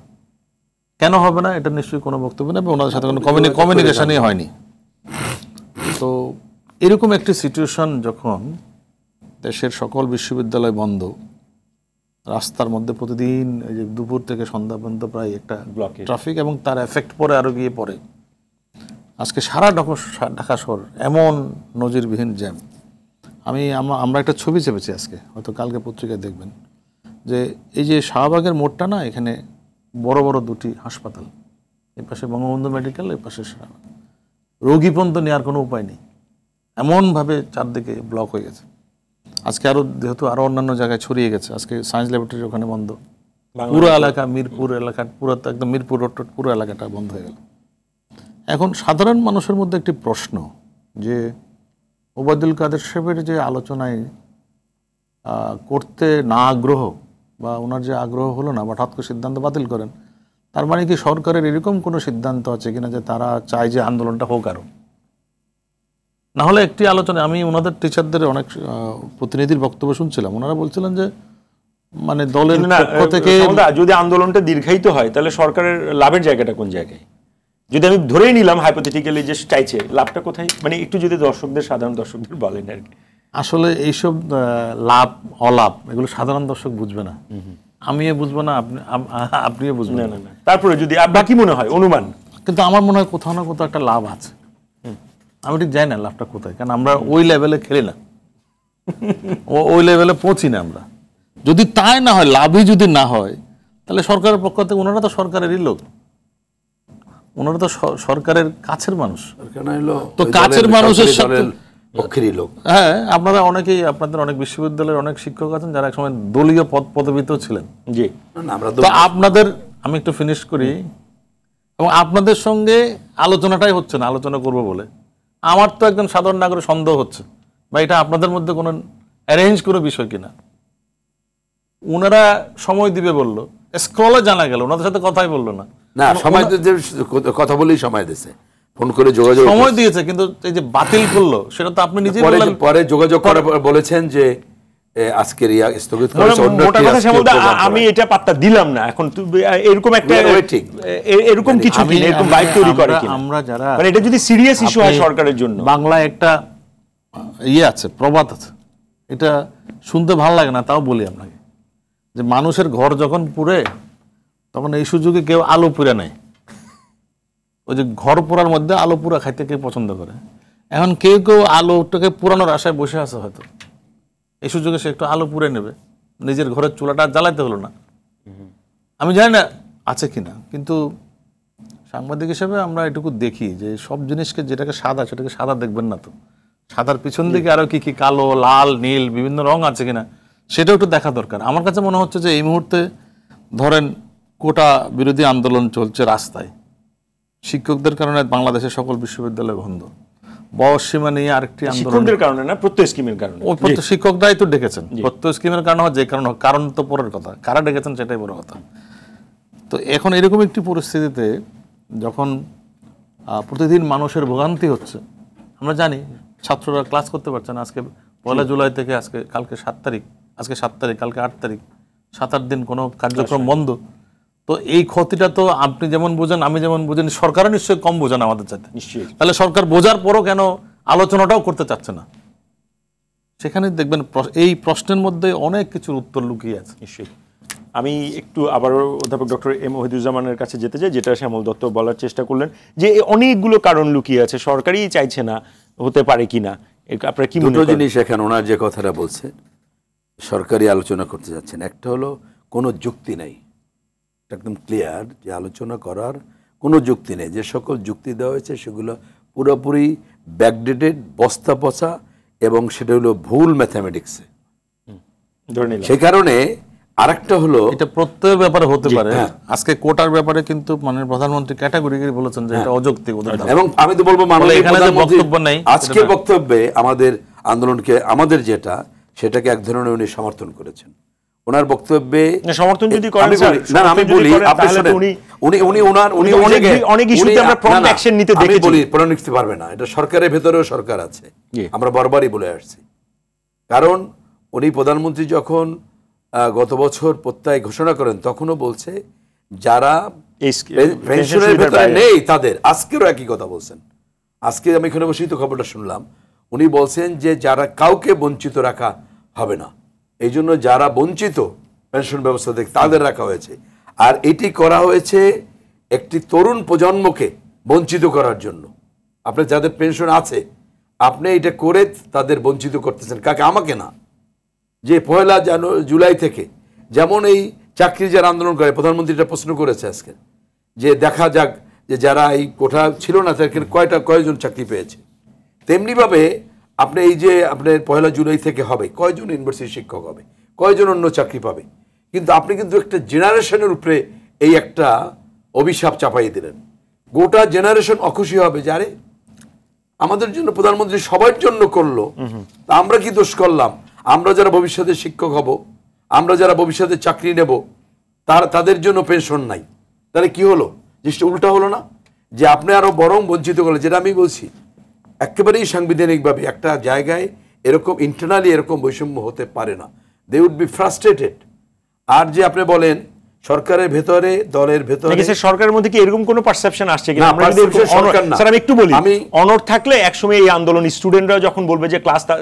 কেন হবে না এটা নিশ্চয়ই কোনো বক্তব্য নেই, ওনাদের সাথে কোনো কমিউনিকেশনই হয়নি। তো এরকম একটি সিচুয়েশন যখন দেশের সকল বিশ্ববিদ্যালয় বন্ধ, রাস্তার মধ্যে প্রতিদিন এই যে দুপুর থেকে সন্ধ্যা পর্যন্ত প্রায় একটা ব্লকে ট্রাফিক, এবং তার এফেক্ট পরে আরো গিয়ে পড়ে। আজকে সারা ঢাকা শহর এমন নজিরবিহীন জ্যাম। আমরা একটা ছবি চেপেছি আজকে, হয়তো কালকে পত্রিকায় দেখবেন, যে এই যে শাহবাগের মোড়টা না, এখানে বড় বড় দুটি হাসপাতাল, এই পাশে বঙ্গবন্ধু মেডিকেল, এই পাশে শাহবাগ, রোগী পর্যন্ত নেওয়ার কোনো উপায় নেই, এমনভাবে চারদিকে ব্লক হয়ে গেছে। আজকে আরো যেহেতু আরো অন্যান্য জায়গায় ছড়িয়ে গেছে, আজকে সায়েন্স ল্যাবরেটরি ওখানে বন্ধ, পুরো এলাকা মিরপুর এলাকা, পুরো একদম মিরপুর রোড পুরো এলাকাটা বন্ধ হয়ে গেল। এখন সাধারণ মানুষের মধ্যে একটি প্রশ্ন, যে ওবায়দুল কাদের সাহেবের যে আলোচনায় করতে না আগ্রহ, বা ওনার যে আগ্রহ হলো না, বা হঠাৎ করে সিদ্ধান্ত বাতিল করেন, তার মানে কি সরকারের এরকম কোনো সিদ্ধান্ত আছে কিনা যে তারা চায় যে আন্দোলনটা হোক আরো? না হলে একটি আলোচনা, আমি ওনাদের টিচারদের অনেক প্রতিনিধির বক্তব্য শুনছিলাম, ওনারা বলছিলেন যে মানে দলের পক্ষ থেকে যদি আন্দোলনটা দীর্ঘায়িত হয় তাহলে সরকারের লাভের জায়গাটা কোন জায়গায়? যদি আমি ধরেই নিলাম হাইপোথেটিক্যালি যে চাইছে, লাভটা কোথায়? মানে একটু যদি সাধারণ দর্শকদের বলেন আর কি। আসলে এইসব লাভ অলাভ এগুলো সাধারণ দর্শক বুঝবে না, আমিও বুঝবো না, আপনিও বুঝবেন না। তারপরে যদি আপনার কি মনে হয় অনুমান, কিন্তু আমার মনে হয় কোথাও না কোথাও একটা লাভ আছে, আমি ঠিক জানি না লাভটা কোথায়, কারণ আমরা ওই লেভেলে খেলি না, ওই লেভেলে পৌঁছি না আমরা। যদি তাই না হয়, লাভই যদি না হয়, তাহলে সরকারের পক্ষ থেকে, ওনারা তো সরকারেরই লোক, ওনারা তো সরকারের কাছের মানুষ, তো কাছের মানুষের সাথে লোক। হ্যাঁ, আপনারা অনেকেই, আপনাদের অনেক বিশ্ববিদ্যালয়ের অনেক শিক্ষক আছেন যারা একসময় দলীয় পদবিতেও ছিলেন। জি, তো আপনাদের, আমি একটু ফিনিশ করি, এবং আপনাদের সঙ্গে আলোচনাটাই হচ্ছে না, আলোচনা করবো বলে আমার তো একজন সাধারণ নাগরিক সন্দেহ হচ্ছে, বা এটা আপনাদের মধ্যে কোনো অ্যারেঞ্জ কোনো বিষয় কিনা। ওনারা সময় দিবে বললো, স্ক্রলে জানা গেল ওনাদের সাথে কথাই বললো না। না, সময় কথা বলেই সময় দিয়েছে, ফোন করে যোগাযোগ সময় দিয়েছে, কিন্তু এই যে বাতিল করলো সেটা তো আপনি নিজেই বললেন। পরে যোগাযোগ করে বলেছেন যে আজকের স্থগিত করেছে। আমি এটা পাত্তা দিলাম না। এখন এরকম একটা এরকম কিছু কি এরকম বাইক তৈরি করে কি আমরা যারা, মানে এটা যদি সিরিয়াস ইস্যু হয় সরকারের জন্য। বাংলায় একটা আছে, প্রবাদ আছে, এটা শুনতে ভালো লাগে না, তাও বলি আপনাকে, যে মানুষের ঘর যখন পুড়ে তখন এই সুযোগে কেউ আলো পুড়ে নেয়। ওই যে ঘর পোড়ার মধ্যে আলো পুরা খাইতে কেউ পছন্দ করে। এখন কেউ কেউ আলোটাকে পুরানোর আশায় বসে আছে, হয়তো এই সুযোগে সে একটু আলো পুড়ে নেবে, নিজের ঘরের চুলাটা জ্বালাইতে হলো না। আমি জানি না আছে কিনা, কিন্তু সাংবাদিক হিসেবে আমরা এটুকু দেখি যে সব জিনিসকে, যেটাকে সাদা সেটাকে সাদা দেখবেন না, তো সাদার পিছন দিকে আরো কি কি কালো, লাল, নীল বিভিন্ন রং আছে কিনা সেটাও একটু দেখা দরকার। আমার কাছে মনে হচ্ছে যে এই মুহূর্তে ধরেন কোটা বিরোধী আন্দোলন চলছে রাস্তায়, শিক্ষকদের কারণে বাংলাদেশের সকল বিশ্ববিদ্যালয় বন্ধ, বয়স সীমা নিয়ে আরেকটি আন্দোলন, শিক্ষকদের কারণে না, প্রত্যয় স্কিমের কারণে। ওই প্রত্যয় শিক্ষকরাই তো ডেকেছেন, প্রত্যয় স্কিমের কারণে হয়, যে কারণ তো পরের কথা, কারা ডেকেছেন সেটাই বড় কথা। তো এখন এরকম একটি পরিস্থিতিতে যখন প্রতিদিন মানুষের ভোগান্তি হচ্ছে, আমরা জানি ছাত্ররা ক্লাস করতে পারছে না। আজকে 1 জুলাই থেকে কালকে 7 তারিখ, আজকে 7 তারিখ, কালকে 8 তারিখ, 7-8 দিন কোনো কার্যক্রম বন্ধ। তো এই ক্ষতিটা তো আপনি যেমন বোঝেন, আমি যেমন বুঝেন, সরকারও নিশ্চয়ই কম বোঝেন আমাদের চাইতে। নিশ্চয়ই। তাহলে সরকার বোঝার পরও কেন আলোচনাটাও করতে চাচ্ছে না? সেখানে দেখবেন এই প্রশ্নের মধ্যে অনেক কিছুর উত্তর লুকিয়ে আছে। নিশ্চয়ই। আমি একটু আবারও অধ্যাপক ডক্টর এম ওহিদুজ্জামানের কাছে যেতে চাই, যেটা শ্যামল দত্ত বলার চেষ্টা করলেন, যে অনেকগুলো কারণ লুকিয়ে আছে, সরকারই চাইছে না, হতে পারে কিনা। আপনার কি মনে হয়? দুটো জিনিস এখানে ওনার যে কথাটা বলছে, সরকারি আলোচনা করতে যাচ্ছেন, একটা হলো কোনো যুক্তি নাই, একদম ক্লিয়ার যে আলোচনা করার কোনো যুক্তি নেই। যে সকল যুক্তি দেওয়া হয়েছে সেগুলো পুরোপুরি ব্যাকডেটেড, বস্তা পচা, এবং সেটা হলো ভুল ম্যাথামেটিক্সে। সেই কারণে আরেকটা হলো, এটা প্রত্যেক ব্যাপারে হতে পারে। আজকে কোটার ব্যাপারে কিন্তু মাননীয় প্রধানমন্ত্রী ক্যাটাগরিক্যালি বলেছেন যে এটা অযৌক্তিক ওদের, এবং আমি তো বলবো মাননীয় প্রধানমন্ত্রী আজকের বক্তব্যে আমাদের আন্দোলনকে, আমাদের যেটা, সেটাকে এক ধরনের উনি সমর্থন করেছেন। ওনার বক্তব্যে সমর্থন যদি করেন, না আমি বলি, আপনি শুনেন, উনি অনেক ইস্যুতে আমরা প্রম্পট অ্যাকশন নিতে দেখেছি। বলি প্রণয়ন নিতে পারবে না, এটা সরকারের ভেতরেও সরকার আছে, আমরা বারবারই বলে আসছি। কারণ উনি প্রধানমন্ত্রী যখন গত বছর প্রত্যয় ঘোষণা করেন, তখনও বলছে যারা পেনশনের ভেতরে নেই তাদের, আজকেরও একই কথা বলছেন। আজকে আমি এখানে বসেই তো খবরটা শুনলাম, উনি বলছেন যে যারা কাউকে বঞ্চিত রাখা হবে না, এই জন্য যারা বঞ্চিত পেনশন ব্যবস্থা থেকে তাদের রাখা হয়েছে। আর এটি করা হয়েছে একটি তরুণ প্রজন্মকে বঞ্চিত করার জন্য। আপনার যাদের পেনশন আছে আপনি এটা করে তাদের বঞ্চিত করতেছেন, কাকে? আমাকে না। যে 1 জুলাই থেকে যেমন এই চাকরি যারা আন্দোলন করে, প্রধানমন্ত্রীটা প্রশ্ন করেছে আজকে যে দেখা যাক যে যারা এই কোঠা ছিল না তাদের কয়জন চাকরি পেয়েছে, তেমনিভাবে আপনি এই যে আপনার 1 জুলাই থেকে হবে কয়জন ইউনিভার্সিটি শিক্ষক হবে, কয়জন অন্য চাকরি পাবে। কিন্তু আপনি কিন্তু একটা জেনারেশনের উপরে এই একটা অভিশাপ চাপাই দিলেন। গোটা জেনারেশন অখুশি হবে, যারে আমাদের জন্য প্রধানমন্ত্রী সবার জন্য করলো, তা আমরা কি দোষ করলাম? আমরা যারা ভবিষ্যতে শিক্ষক হব, আমরা যারা ভবিষ্যতে চাকরি নেব, তাদের জন্য পেনশন নাই, তাহলে কি হলো? জিনিসটা উল্টা হলো না? যে আপনি আরো বরং বঞ্চিত করলেন। যেটা আমি বলছি একেবারেই সাংবিধানিকভাবে একটা জায়গায় এরকম ইন্টারনালি এরকম বৈষম্য হতে পারে না। They would be frustrated. আর যে আপনি বলেন সরকারের ভেতরে, দলের ভেতরে, সরকারের মধ্যে কি এরকম কোনো পারসেপশন আসছে কিনা? আমরা যদি স্যার আমি একটু বলি, অনড় থাকলে একসময় এই আন্দোলন স্টুডেন্টরা যখন বলবে যে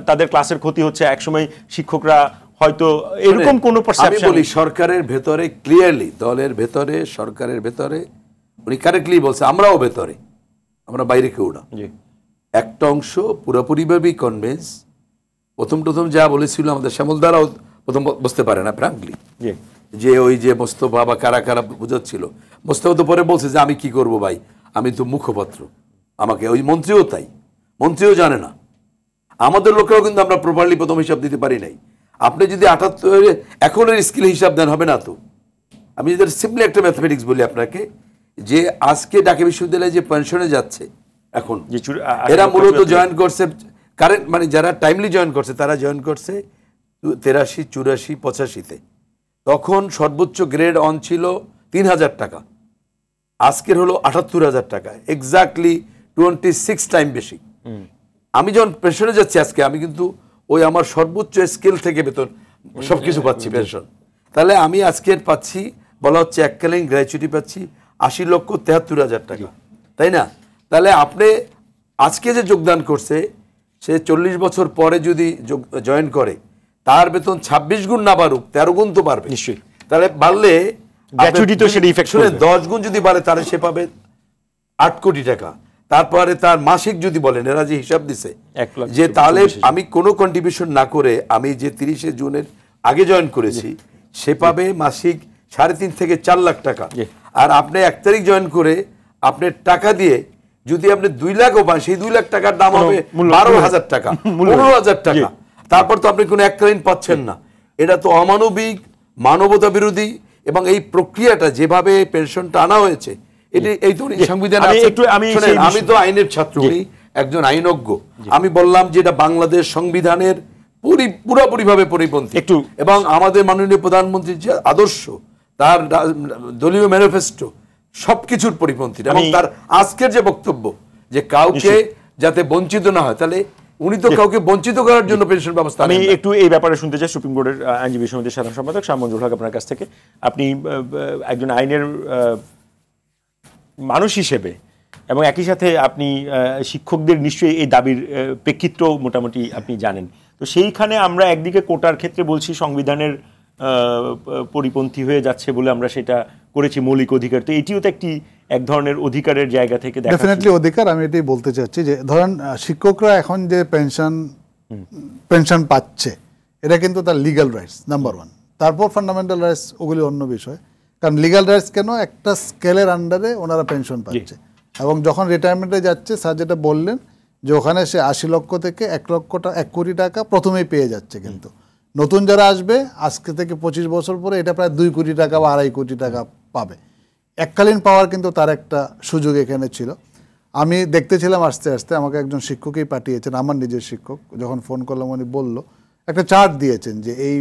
তাদের ক্লাসের ক্ষতি হচ্ছে, একসময় শিক্ষকরা হয়তো এরকম কোনো পারসেপশন। আমি বলি সরকারের ভেতরে ক্লিয়ারলি, দলের ভেতরে, সরকারের ভেতরে উনি কারেক্টলি বলছে, আমরাও ভেতরে, আমরা বাইরে কেউ না। একটা অংশ পুরোপুরিভাবে কনভিন্স। প্রথম যা বলেছিল আমাদের শ্যামল দ্বারাও প্রথম বুঝতে পারে না ফ্র্যাঙ্কলি, যে ওই যে মোস্তফা বা কারা বুঝাচ্ছিল। মোস্তফা তো পরে বলছে যে আমি কি করব ভাই, আমি তো মুখপাত্র, আমাকে ওই মন্ত্রীও তাই, মন্ত্রীও জানে না। আমাদের লোকেও কিন্তু আমরা প্রপারলি প্রথম হিসাব দিতে পারি নাই। আপনি যদি 78 এখনের স্কিল হিসাব দেন হবে না তো। আমি যদি সিম্পলি একটা ম্যাথমেটিক্স বলি আপনাকে, যে আজকে ঢাকা বিশ্ববিদ্যালয়ে যে পেনশনে যাচ্ছে এখন, এরা মূলত জয়েন করছে কারেন্ট, মানে যারা টাইমলি জয়েন করছে তারা জয়েন করছে 83, 84, 85-তে। তখন সর্বোচ্চ গ্রেড অন ছিল 3000 টাকা, আজকের হলো 78,000 টাকা, এক্স্যাক্টলি 26 টাইম বেশি। আমি যখন পেনশনে যাচ্ছি আজকে, আমি কিন্তু ওই আমার সর্বোচ্চ স্কেল থেকে বেতন সবকিছু পাচ্ছি পেনশন। তাহলে আমি আজকের পাচ্ছি, বলা হচ্ছে এককালীন গ্র্যাচুইটি পাচ্ছি 80,73,000 টাকা, তাই না? তাহলে আপনি আজকে যে যোগদান করছে সে 40 বছর পরে যদি জয়েন করে, তার বেতন 26 গুণ না বাড়ুক 13 গুণ তো বাড়বে নিশ্চয়ই। তাহলে বাড়লে গ্র্যাচুইটি তো সেটা ইফেক্ট করবে। 10 গুণ যদি বাড়ে তাহলে সে পাবে 8 কোটি টাকা। তারপরে তার মাসিক যদি বলেন, এরা যে হিসাব দিছে যে তাহলে আমি কোনো কন্ট্রিবিউশন না করে আমি যে 30 জুনের আগে জয়েন করেছি, সে পাবে মাসিক 3.5 থেকে 4 লাখ টাকা। আর আপনি 1 তারিখ জয়েন করে আপনি টাকা দিয়ে যদি আপনি 2 লাখও পান, সেই 2 লাখ টাকার দাম হবে 12,000 টাকা, 15,000 টাকা। তারপর তো আপনি কোনো এককালীন পাচ্ছেন না। এটা তো অমানবিক, মানবতা বিরোধী। এবং এই প্রক্রিয়াটা যেভাবে পেনশনটা আনা হয়েছে, এই তো সংবিধান। আমি তো আইনের ছাত্র, একজন আইনজ্ঞ। আমি বললাম যে এটা বাংলাদেশ সংবিধানের পুরোপুরিভাবে পরিপন্থী, এবং আমাদের মাননীয় প্রধানমন্ত্রীর যে আদর্শ, তার দলীয় ম্যানিফেস্টো, সবকিছুর পরিপন্থী। এবং তার আজকের যে বক্তব্য যে কাউকে যাতে বঞ্চিত না হয়, তাহলে উনি তো কাউকে বঞ্চিত করার জন্য পেনশন ব্যবস্থা। আমি একটু এই ব্যাপারে শুনতে চাই সুপ্রিম কোর্টের আইনজীবী সমিতির সাধারণ সম্পাদক শাহ মঞ্জুর হক আপনার কাছ থেকে। আপনি একজন আইনের মানুষ হিসেবে এবং একই সাথে আপনি শিক্ষকদের নিশ্চয়ই এই দাবির প্রেক্ষিত মোটামুটি আপনি জানেন। তো সেইখানে আমরা একদিকে কোটার ক্ষেত্রে বলছি সংবিধানের পরিপন্থী হয়ে যাচ্ছে বলে আমরা সেটা করেছি মৌলিক অধিকার। তো এটিও তো এক ধরনের অধিকারের জায়গা থেকে দেখা। ডেফিনেটলি অধিকার। আমি এটাই বলতে চাচ্ছি যে ধরেন শিক্ষকরা এখন যে পেনশন পাচ্ছে, এটা কিন্তু তার লিগ্যাল রাইটস নাম্বার 1। তারপর ফান্ডামেন্টাল রাইটস, ওগুলি অন্য বিষয়। কারণ লিগ্যাল রাইটস কেন, একটা স্কেলের আন্ডারে ওনারা পেনশন পাচ্ছে। এবং যখন রিটায়ারমেন্টে যাচ্ছে, স্যার যেটা বললেন যে ওখানে সে 80 লক্ষ থেকে 1 কোটি টাকা প্রথমেই পেয়ে যাচ্ছে। কিন্তু নতুন যারা আসবে আজকে থেকে 25 বছর পরে এটা প্রায় 2 কোটি টাকা বা 2.5 কোটি টাকা পাবে। এককালীন পাওয়ার কিন্তু তার একটা সুযোগ এখানে ছিল। আমি দেখতেছিলাম আস্তে আস্তে, আমাকে একজন শিক্ষকই পাঠিয়েছেন, আমার নিজের শিক্ষক, যখন ফোন করলাম উনি বলল, একটা চার্ট দিয়েছেন যে এই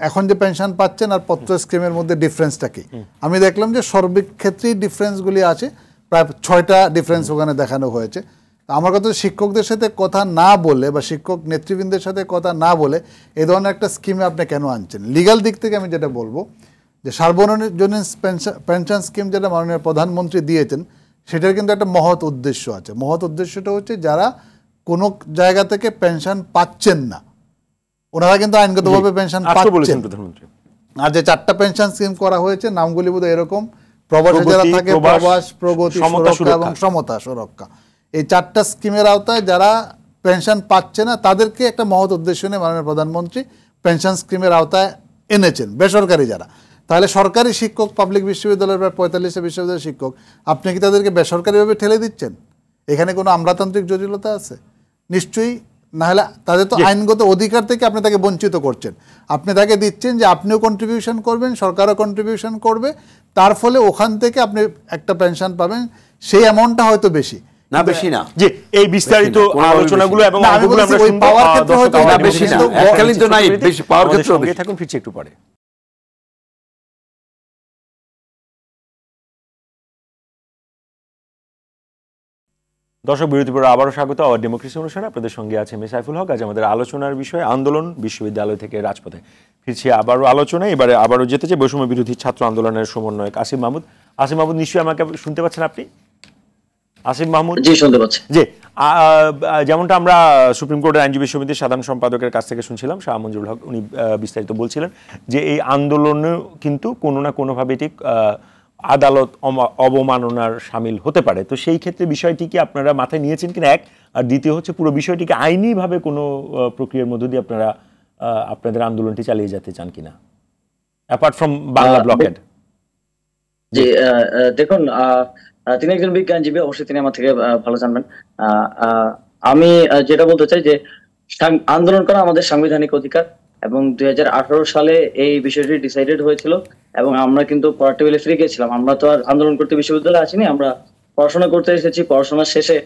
এখন যে পেনশন পাচ্ছেন আর পত্র স্কিমের মধ্যে ডিফারেন্সটা কি। আমি দেখলাম যে সর্বিক ক্ষেত্রেই ডিফারেন্সগুলি আছে, প্রায় 6টা ডিফারেন্স ওখানে দেখানো হয়েছে। আমার কথা শিক্ষকদের সাথে কথা না বলে বা শিক্ষক নেতৃবৃন্দের সাথে কথা না বলে এই ধরনের একটা স্কিমে আপনি কেন আনছেন? লিগ্যাল দিক থেকে আমি যেটা বলবো যে সার্বজনীন পেনশন স্কিম যেটা মাননীয় প্রধানমন্ত্রী দিয়েছেন, সেটার কিন্তু একটা মহৎ উদ্দেশ্য আছে। মহৎ উদ্দেশ্যটা হচ্ছে যারা কোনো জায়গা থেকে পেনশন পাচ্ছেন না, ওনারা কিন্তু আইনগতভাবে পেনশন আজকে বলেছেন পাচ্ছেন। প্রধানমন্ত্রী। আর যে 4টা পেনশন স্কিম করা হয়েছে নামগুলি বোধ এরকম, প্রবাসে যারা থাকে প্রবাস, প্রগতি, সুরক্ষা এবং সমতা সুরক্ষা, এই 4টা স্কিমের আওতায় যারা পেনশন পাচ্ছে না তাদেরকে একটা মহৎ উদ্দেশ্য নিয়ে মাননীয় প্রধানমন্ত্রী পেনশন স্কিমের আওতায় এনেছেন বেসরকারি যারা। তাহলে সরকারি শিক্ষক পাবলিক বিশ্ববিদ্যালয়ের প্রায় 45টা বিশ্ববিদ্যালয়ের শিক্ষক, আপনি কি তাদেরকে বেসরকারিভাবে ঠেলে দিচ্ছেন? এখানে কোনো আমলাতান্ত্রিক জটিলতা আছে? নিশ্চয়ই না। হলে তাদের তো আইনগত অধিকার থেকে আপনি তাকে বঞ্চিত করছেন। আপনি তাকে দিচ্ছেন যে আপনিও কন্ট্রিবিউশন করবেন, সরকারও কন্ট্রিবিউশন করবে, তার ফলে ওখান থেকে আপনি একটা পেনশন পাবেন, সেই অ্যামাউন্টটা হয়তো বেশি না, বেশি না। যে এই বিস্তারিত আলোচনাগুলো এবং অঙ্কগুলো আমরা শুনবো, পাওয়ার ক্ষেত্রে হয়তো না, বেশি না, এককালীন তো নাই, বেশি পাওয়ার ক্ষেত্রে বেশি। থাকুন, ফিরছি একটু পরে। দর্শক, বিরতির পর আবারও স্বাগত আওয়ার ডেমোক্রেসি অনুষ্ঠানে। আপনাদের সঙ্গে আছে আমি সাইফুল হক। আজ আমাদের আলোচনার বিষয় আন্দোলন, বিশ্ববিদ্যালয় থেকে রাজপথে। ফিরছি আবারও আলোচনায়। এবারে আবারও যেতে চাই বৈষম্য বিরোধী ছাত্র আন্দোলনের সমন্বয়ক আসিফ মাহমুদ। আসিফ মাহমুদ, নিশ্চয়ই আমাকে শুনতে পাচ্ছেন আপনি? আসিফ মাহমুদ, জি শুনতে পাচ্ছি। জি, যেমনটা আমরা সুপ্রিম কোর্টের আইনজীবী সমিতির সাধারণ সম্পাদকের কাছ থেকে শুনছিলাম, শাহ মঞ্জুরুল হক, উনি বিস্তারিত বলছিলেন যে এই আন্দোলনে কিন্তু কোনো না কোনোভাবে এটি আদালত অবমাননার সামিল হতে পারে। তো সেই ক্ষেত্রে বিষয়টি কি আপনারা মাথায় নিয়েছেন কিনা, এক, আর দ্বিতীয় হচ্ছে পুরো বিষয়টিকে আইনিভাবে কোনো প্রক্রিয়ার মধ্য দিয়ে আপনারা আপনাদের আন্দোলনটি চালিয়ে যেতে চান কিনা, অ্যাপার্ট ফ্রম বাংলা ব্লকেড? জি, দেখুন, তিনি একজন বিজ্ঞানজীবী, অবশ্যই তিনি আমার থেকে ভালো জানবেন। আমি যেটা বলতে চাই যে আন্দোলন করা আমাদের সাংবিধানিক অধিকার, এবং 2018 সালে এই বিষয়টি ডিসাইডেড হয়েছিল, এবং আমরা কিন্তু পড়ার টেবিলে ফিরে গিয়েছিলাম। আমরা তো আর আন্দোলন করতে বিশ্ববিদ্যালয়ে আসিনি, আমরা পড়াশোনা করতে এসেছি। পড়াশোনা শেষে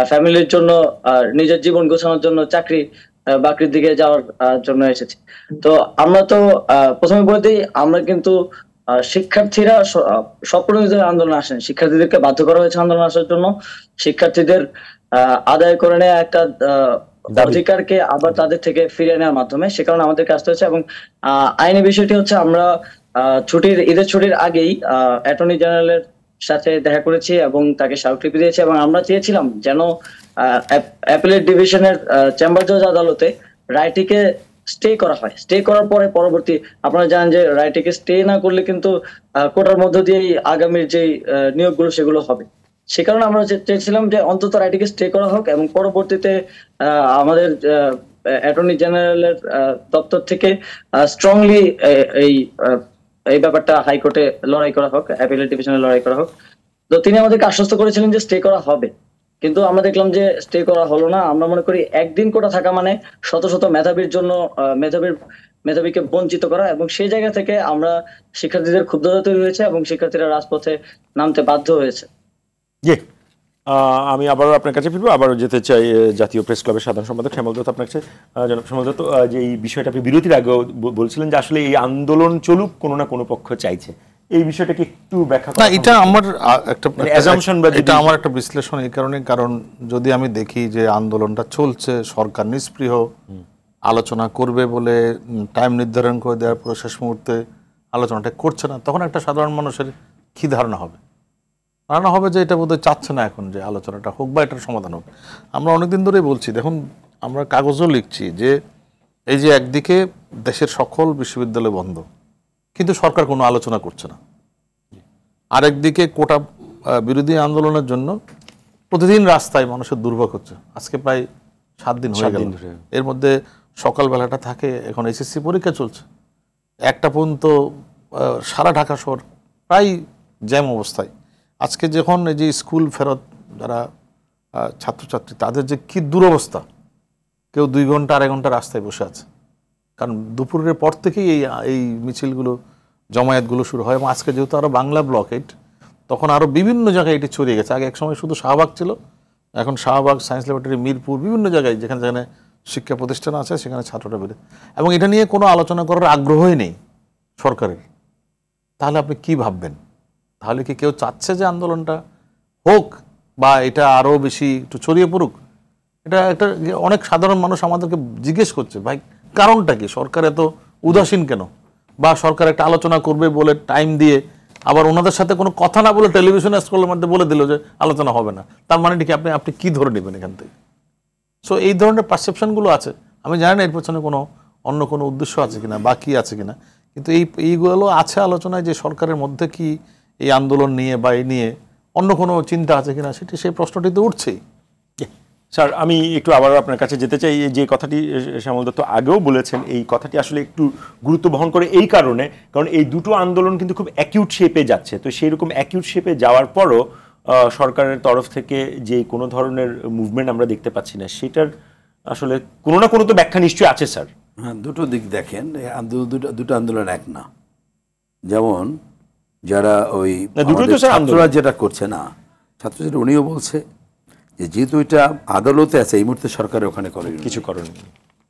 ফ্যামিলির জন্য, নিজের জীবন গোছানোর জন্য, চাকরি বাকরির দিকে যাওয়ার জন্য এসেছি। তো আমরা তো প্রথমে বলে দিই, আমরা কিন্তু শিক্ষার্থীরা স্বপ্রণোদিত আন্দোলন আসেন, শিক্ষার্থীদেরকে বাধ্য করা হয়েছে আন্দোলন আসার জন্য। শিক্ষার্থীদের আদায় করে নেওয়া একটা অধিকারকে আবার তাদের থেকে ফিরিয়ে নেওয়ার মাধ্যমে, সে কারণে আমাদের কাজটা হচ্ছে। এবং আইনি বিষয়টি হচ্ছে, আমরা ঈদের ছুটির আগেই অ্যাটর্নি জেনারেলের সাথে দেখা করেছি এবং তাকে স্মারকলিপি দিয়েছি, এবং আমরা চেয়েছিলাম যেন অ্যাপিলেট ডিভিশনের চেম্বার জজ আদালতে রায়টিকে স্টে করা হয়। স্টে করার পরে পরবর্তী, আপনারা জানেন যে রায়টিকে স্টে না করলে কিন্তু কোর্টের মধ্য দিয়েই আগামীর যে নিয়োগগুলো সেগুলো হবে। সে কারণে আমরা চেয়েছিলাম যে অন্তত রায়টিকে স্টে করা হোক, এবং পরবর্তীতে আমাদের অ্যাটর্নি জেনারেলের দপ্তর থেকে স্ট্রংলি এই ব্যাপারটা হাইকোর্টে লড়াই করা হোক, অ্যাপিলেট ডিভিশনে লড়াই করা হোক। তো তিনি আমাদেরকে আশ্বস্ত করেছিলেন যে স্টে করা হবে, কিন্তু আমরা দেখলাম যে স্টে করা হলো না। আমরা মনে করি একদিন কোটা থাকা মানে শত শত মেধাবীর জন্য মেধাবীকে বঞ্চিত করা, এবং সেই জায়গা থেকে আমরা শিক্ষার্থীদের ক্ষুব্ধতা তৈরি হয়েছে এবং শিক্ষার্থীরা রাজপথে নামতে বাধ্য হয়েছে। জি, আমি আবারও আপনার কাছে ফিরবো। আবারও যেতে চাই জাতীয় প্রেস ক্লাবের সাধারণ সম্পাদক শ্যামল দত্ত। আপনার কাছে জনাব শ্যামল দত্ত, যে এই বিষয়টা আপনি বিরতির আগেও বলছিলেন যে আসলে এই আন্দোলন চলুক, কোনো না কোনো পক্ষ চাইছে, এই বিষয়টাকে একটু ব্যাখ্যা না, এটা আমার একটা অ্যাজাম্পশন বা এটা আমার একটা বিশ্লেষণ এই কারণে, কারণ যদি আমি দেখি যে আন্দোলনটা চলছে, সরকার নিষ্পৃহ, আলোচনা করবে বলে টাইম নির্ধারণ করে দেওয়ার পরে শেষ মুহূর্তে আলোচনাটা করছে না, তখন একটা সাধারণ মানুষের কি ধারণা হবে? ধারণা হবে যে এটা বোধহয় চাচ্ছে না এখন যে আলোচনাটা হোক বা এটার সমাধান হোক। আমরা অনেকদিন ধরেই বলছি, দেখুন আমরা কাগজও লিখছি যে এই যে একদিকে দেশের সকল বিশ্ববিদ্যালয় বন্ধ, কিন্তু সরকার কোনো আলোচনা করছে না। আরেকদিকে কোটা বিরোধী আন্দোলনের জন্য প্রতিদিন রাস্তায় মানুষের দুর্ভোগ হচ্ছে। আজকে প্রায় 7 দিন হয়ে গেল। এর মধ্যে সকালবেলাটা থাকে, এখন এসএসসি পরীক্ষা চলছে, 1টা পর্যন্ত সারা ঢাকা শহর প্রায় জ্যাম অবস্থায়। আজকে যখন এই যে স্কুল ফেরত যারা ছাত্রছাত্রী, তাদের যে কী দুরবস্থা, কেউ 2 ঘন্টা 2.5 ঘন্টা রাস্তায় বসে আছে, কারণ দুপুরের পর থেকেই এই মিছিলগুলো, জমায়েতগুলো শুরু হয়। এবং আজকে যেহেতু আরও বাংলা ব্লকেট, তখন আরও বিভিন্ন জায়গায় এটি ছড়িয়ে গেছে। আগে একসময় শুধু শাহবাগ ছিল, এখন শাহবাগ, সায়েন্স ল্যাবরেটরি, মিরপুর, বিভিন্ন জায়গায় যেখানে যেখানে শিক্ষা প্রতিষ্ঠান আছে সেখানে ছাত্ররা বেড়ে, এবং এটা নিয়ে কোনো আলোচনা করার আগ্রহই নেই সরকারের। তাহলে আপনি কি ভাববেন? তাহলে কি কেউ চাচ্ছে যে আন্দোলনটা হোক বা এটা আরও বেশি একটু ছড়িয়ে পড়ুক? এটা একটা অনেক সাধারণ মানুষ আমাদেরকে জিজ্ঞেস করছে, ভাই কারণটা কি, সরকার এত উদাসীন কেন? বা সরকার একটা আলোচনা করবে বলে টাইম দিয়ে আবার ওনাদের সাথে কোনো কথা না বলে টেলিভিশন স্ক্রলের মধ্যে বলে দিল যে আলোচনা হবে না, তার মানে কি আপনি কি ধরে নেবেন এখান থেকে? সো এই ধরনের পারসেপশনগুলো আছে। আমি জানি না এর পেছনে কোনো অন্য কোনো উদ্দেশ্য আছে কিনা, বাকি আছে কিনা। কিন্তু এইগুলো আছে আলোচনায় যে সরকারের মধ্যে কি এই আন্দোলন নিয়ে বা এই নিয়ে অন্য কোনো চিন্তা আছে কিনা, সেই প্রশ্নটি তো উঠছেই। স্যার, আমি একটু আবার আপনার কাছে যেতে চাই। যে কথাটি শ্যামল দত্ত আগেও বলেছেন, এই কথাটি আসলে একটু গুরুত্ব বহন করে এই কারণে, কারণ এই দুটো আন্দোলন কিন্তু খুব অ্যাকিউট শেপে যাচ্ছে। তো সেই রকম অ্যাকিউট শেপে যাওয়ার পরও সরকারের তরফ থেকে যে কোনো ধরনের মুভমেন্ট আমরা দেখতে পাচ্ছি না, সেটার আসলে কোনো না কোনো তো ব্যাখ্যা নিশ্চয়ই আছে স্যার। হ্যাঁ, দুটো দিক দেখেন, দুটো আন্দোলন এক না। যেমন যারা ওই ছাত্ররা যেটা করছে না, ছাত্র যেটা উনিও বলছে যে যেহেতু এটা আদালতে আছে, এই মুহূর্তে সরকারের ওখানে কিছু করেনি,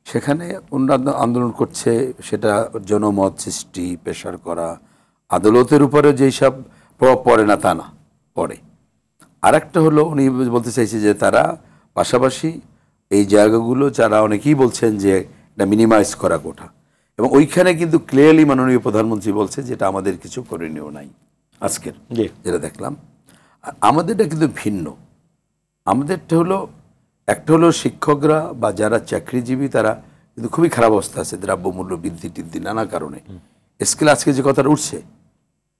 সেখানে অন্যান্য আন্দোলন করছে, সেটা জনমত সৃষ্টি, প্রেশার করা, আদালতের উপরে যেই সব প্রভাব পড়ে না তা না, পড়ে। আর একটা হলো উনি বলতে চাইছে যে তারা পাশাপাশি এই জায়গাগুলো যারা অনেকেই বলছেন যে এটা মিনিমাইজ করা কোটা, এবং ওইখানে কিন্তু ক্লিয়ারলি মাননীয় প্রধানমন্ত্রী বলছে যেটা আমাদের কিছু করণীয় নাই আজকের যেটা দেখলাম। আর আমাদেরটা কিন্তু ভিন্ন। আমাদেরটা হলো একটা হলো শিক্ষকরা বা যারা চাকরিজীবী তারা কিন্তু খুবই খারাপ অবস্থা আছে, দ্রব্যমূল্য বৃদ্ধি টিদ্ধি নানা কারণে। স্কেল আজকে যে কথাটা উঠছে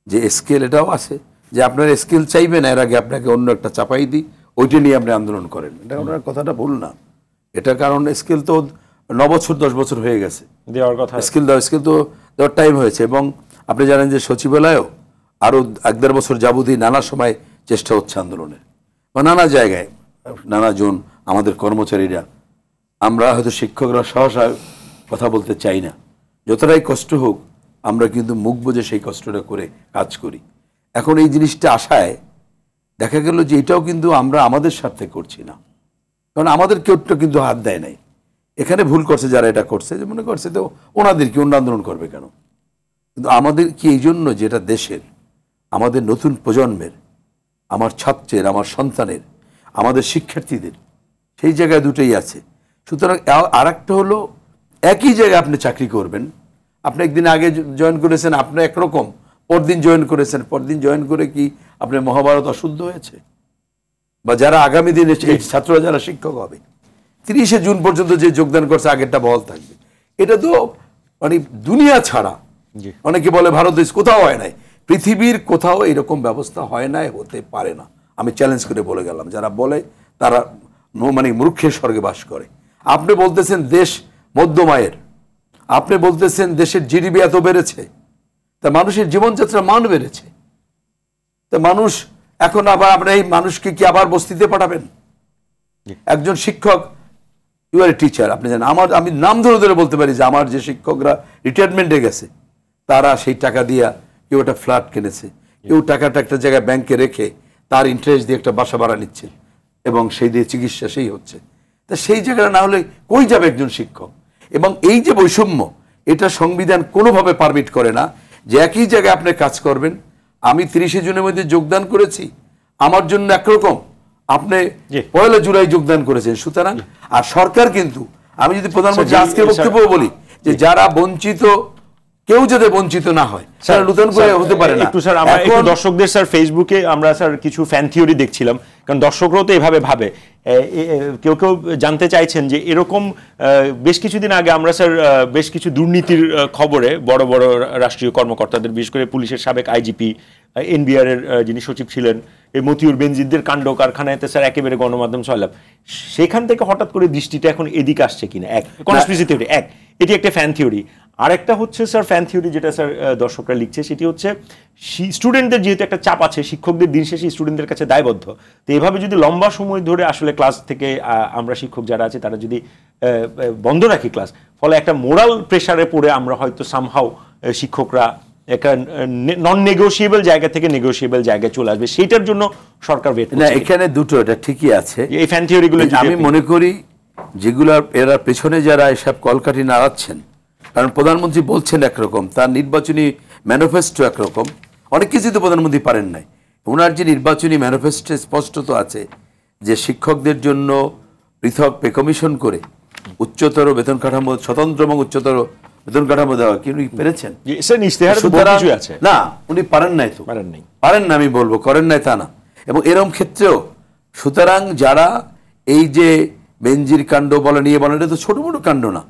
যে স্কেল, এটাও আছে যে আপনার স্কেল চাইবেন, এর আগে আপনাকে অন্য একটা চাপাই দিই, ওইটা নিয়ে আপনি আন্দোলন করেন। এটা ওনার কথাটা ভুল না। এটা কারণ স্কেল তো 9 বছর 10 বছর হয়ে গেছে দেওয়ার কথা, স্কেল তো দেওয়ার টাইম হয়েছে। এবং আপনি জানেন যে সচিবালয়েও আরও 1-1.5 বছর যাবতীয় নানা সময় চেষ্টা হচ্ছে আন্দোলনের, বা নানা জায়গায় নানা জন আমাদের কর্মচারীরা, আমরা হয়তো শিক্ষকরা সহসা কথা বলতে চাই না, যতটাই কষ্ট হোক আমরা কিন্তু মুখ বুজে সেই কষ্টটা করে কাজ করি। এখন এই জিনিসটা আশায় দেখা গেল যে এটাও কিন্তু আমরা আমাদের স্বার্থে করছি না, কারণ আমাদের কেউটা কিন্তু হাত দেয় নাই। এখানে ভুল করছে যারা এটা করছে, যে মনে করছে তো ওনাদের কি অন্য আন্দোলন করবে কেন। কিন্তু আমাদের কি এই জন্য যেটা দেশের, আমাদের নতুন প্রজন্মের, আমার ছাত্রের, আমার সন্তানের, আমাদের শিক্ষার্থীদের, সেই জায়গায় দুটোই আছে। সুতরাং আর একটা হলো একই জায়গায় আপনি চাকরি করবেন, আপনি একদিন আগে জয়েন করেছেন আপনি একরকম, পরদিন জয়েন করেছেন, পরদিন জয়েন করে কি আপনার মহাভারত অশুদ্ধ হয়েছে? বা যারা আগামী দিনে ছাত্ররা যারা শিক্ষক হবে 30শে জুন পর্যন্ত যে যোগদান করছে আগেরটা বহাল থাকবে, এটা তো মানে দুনিয়া ছাড়া। অনেকে বলে ভারত দেশ কোথাও হয় নাই, পৃথিবীর কোথাও এরকম ব্যবস্থা হয় নাই, হতে পারে না। আমি চ্যালেঞ্জ করে বলে গেলাম, যারা বলে তারা মানে মূর্খের স্বর্গে বাস করে। আপনি বলতেছেন দেশ মধ্যম আয়ের, আপনি বলতেছেন দেশের জিডিপি এত বেড়েছে, তা মানুষের জীবনযাত্রা মান বেড়েছে, তা মানুষ এখন আবার আপনি এই মানুষকে কি আবার বস্তিতে পাঠাবেন? একজন শিক্ষক, ইউ আর এ টিচার, আপনি জানেন আমি নাম ধরে ধরে বলতে পারি যে আমার যে শিক্ষকরা রিটায়ারমেন্টে গেছে তারা সেই টাকা দিয়া কেউ একটা ফ্ল্যাট কিনেছে, কেউ টাকাটা একটা জায়গায় ব্যাংকে রেখে তার ইন্টারেস্ট দিয়ে একটা বাসা ভাড়া নিচ্ছে এবং সেই দিয়ে চিকিৎসা সেই হচ্ছে। তা সেই জায়গাটা না হলে কই যাবে একজন শিক্ষক? এবং এই যে বৈষম্য, এটা সংবিধান কোনোভাবে পারমিট করে না যে একই জায়গায় আপনি কাজ করবেন। আমি 30শে জুনের মধ্যে যোগদান করেছি, আমার জন্য একরকম, আপনি 1 জুলাই যোগদান করেছেন। সুতরাং আর সরকার কিন্তু, আমি যদি প্রধানমন্ত্রী আজকে বক্তব্য বলি যে যারা বঞ্চিত, কেউ যাতে বঞ্চিত না হয়, স্যার নতুন করে হতে পারে না। একটু স্যার আমরা একটু দর্শকদের স্যার ফেসবুকে আমরা স্যার কিছু ফ্যান থিওরি দেখছিলাম, কারণ দর্শকরাও তো এভাবে ভাবে। কেউ কেউ জানতে চাইছেন যে এরকম বেশ কিছুদিন আগে আমরা স্যার বেশ কিছু দুর্নীতির খবরে বড় বড় রাষ্ট্রীয় কর্মকর্তাদের, বিশেষ করে পুলিশের সাবেক আইজিপি, এনবিআর এর যিনি সচিব ছিলেন, এই মতিউর বেনজিরদের কাণ্ড কারখানাতে স্যার একেবারে গণমাধ্যম সয়লাভ। সেখান থেকে হঠাৎ করে দৃষ্টিটা এখন এদিকে আসছে কিনা, এক কনস্পিরেসি থিওরি, এক এটি একটা ফ্যান থিওরি। আরেকটা হচ্ছে স্যার ফ্যান থিওরি যেটা স্যার দর্শকরা লিখছে, সেটি হচ্ছে স্টুডেন্টদের যেহেতু একটা চাপ আছে, শিক্ষকদের দিন শেষে স্টুডেন্টদের কাছে দায়বদ্ধ। তো এভাবে যদি লম্বা সময় ধরে আসলে ক্লাস থেকে আমরা শিক্ষক যারা আছে তারা যদি বন্ধ রাখি ক্লাস, ফলে একটা মোরাল প্রেশারে পড়ে আমরা হয়তো সামহাও শিক্ষকরা একটা নন নেগোশিয়েবল জায়গা থেকে নেগোশিয়েবল জায়গায় চলে আসবে, সেইটার জন্য সরকার ওয়েট করছে। না, এখানে দুটো, এটা ঠিকই আছে। এই ফ্যান থিওরিগুলো আমি মনে করি যেগুলো এরা পেছনে যারা এসব কলকাঠি নাড়াচ্ছেন, কারণ প্রধানমন্ত্রী বলছেন একরকম, তার নির্বাচনী ম্যানিফেস্টো একরকম, অনেক কিছুই তো প্রধানমন্ত্রী পারেন নাই। ওনার যে নির্বাচনী ম্যানিফেস্টো স্পষ্টত আছে যে শিক্ষকদের জন্য পৃথক পে কমিশন করে উচ্চতর বেতন কাঠামো, স্বতন্ত্র এবং উচ্চতর বেতন কাঠামো দেওয়া, কি উনি পেরেছেন? না, উনি পারেন নাই, তো পারেন না আমি বলবো, করেন নাই তা না। এবং এরকম ক্ষেত্রেও সুতরাং যারা এই যে বেনজির কাণ্ড বলে নিয়ে বলেন, এটা তো ছোট বড় কাণ্ড না,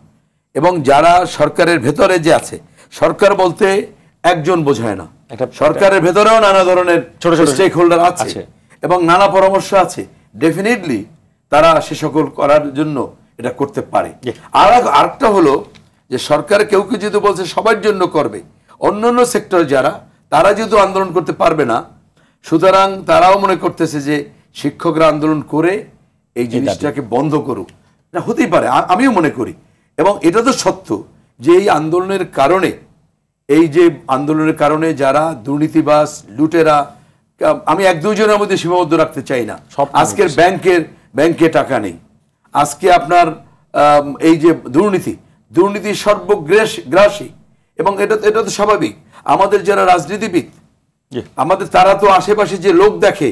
এবং যারা সরকারের ভেতরে যে আছে, সরকার বলতে একজন বোঝায় না, সরকারের ভেতরেও নানা ধরনের ছোট ছোট স্টেক হোল্ডার আছে এবং নানা পরামর্শ আছে। ডেফিনেটলি তারা সে সকল করার জন্য এটা করতে পারে। আর আরেকটা হলো যে সরকার কেউ কেউ যেহেতু বলছে সবার জন্য করবে, অন্যান্য সেক্টর যারা তারা যেহেতু আন্দোলন করতে পারবে না, সুতরাং তারাও মনে করতেছে যে শিক্ষকরা আন্দোলন করে এই জিনিসটাকে বন্ধ করুক। এটা হতেই পারে, আমিও মনে করি। এবং এটা তো সত্য যে এই আন্দোলনের কারণে যারা দুর্নীতিবাজ, লুটেরা, আমি এক দুইজনের মধ্যে সীমাবদ্ধ রাখতে চাই না। আজকের ব্যাংকে টাকা নেই, আজকে আপনার এই যে দুর্নীতি সর্বগ্রাসী, এবং এটা তো স্বাভাবিক। আমাদের যারা রাজনীতিবিদ, আমাদের তারা তো আশেপাশে যে লোক দেখে,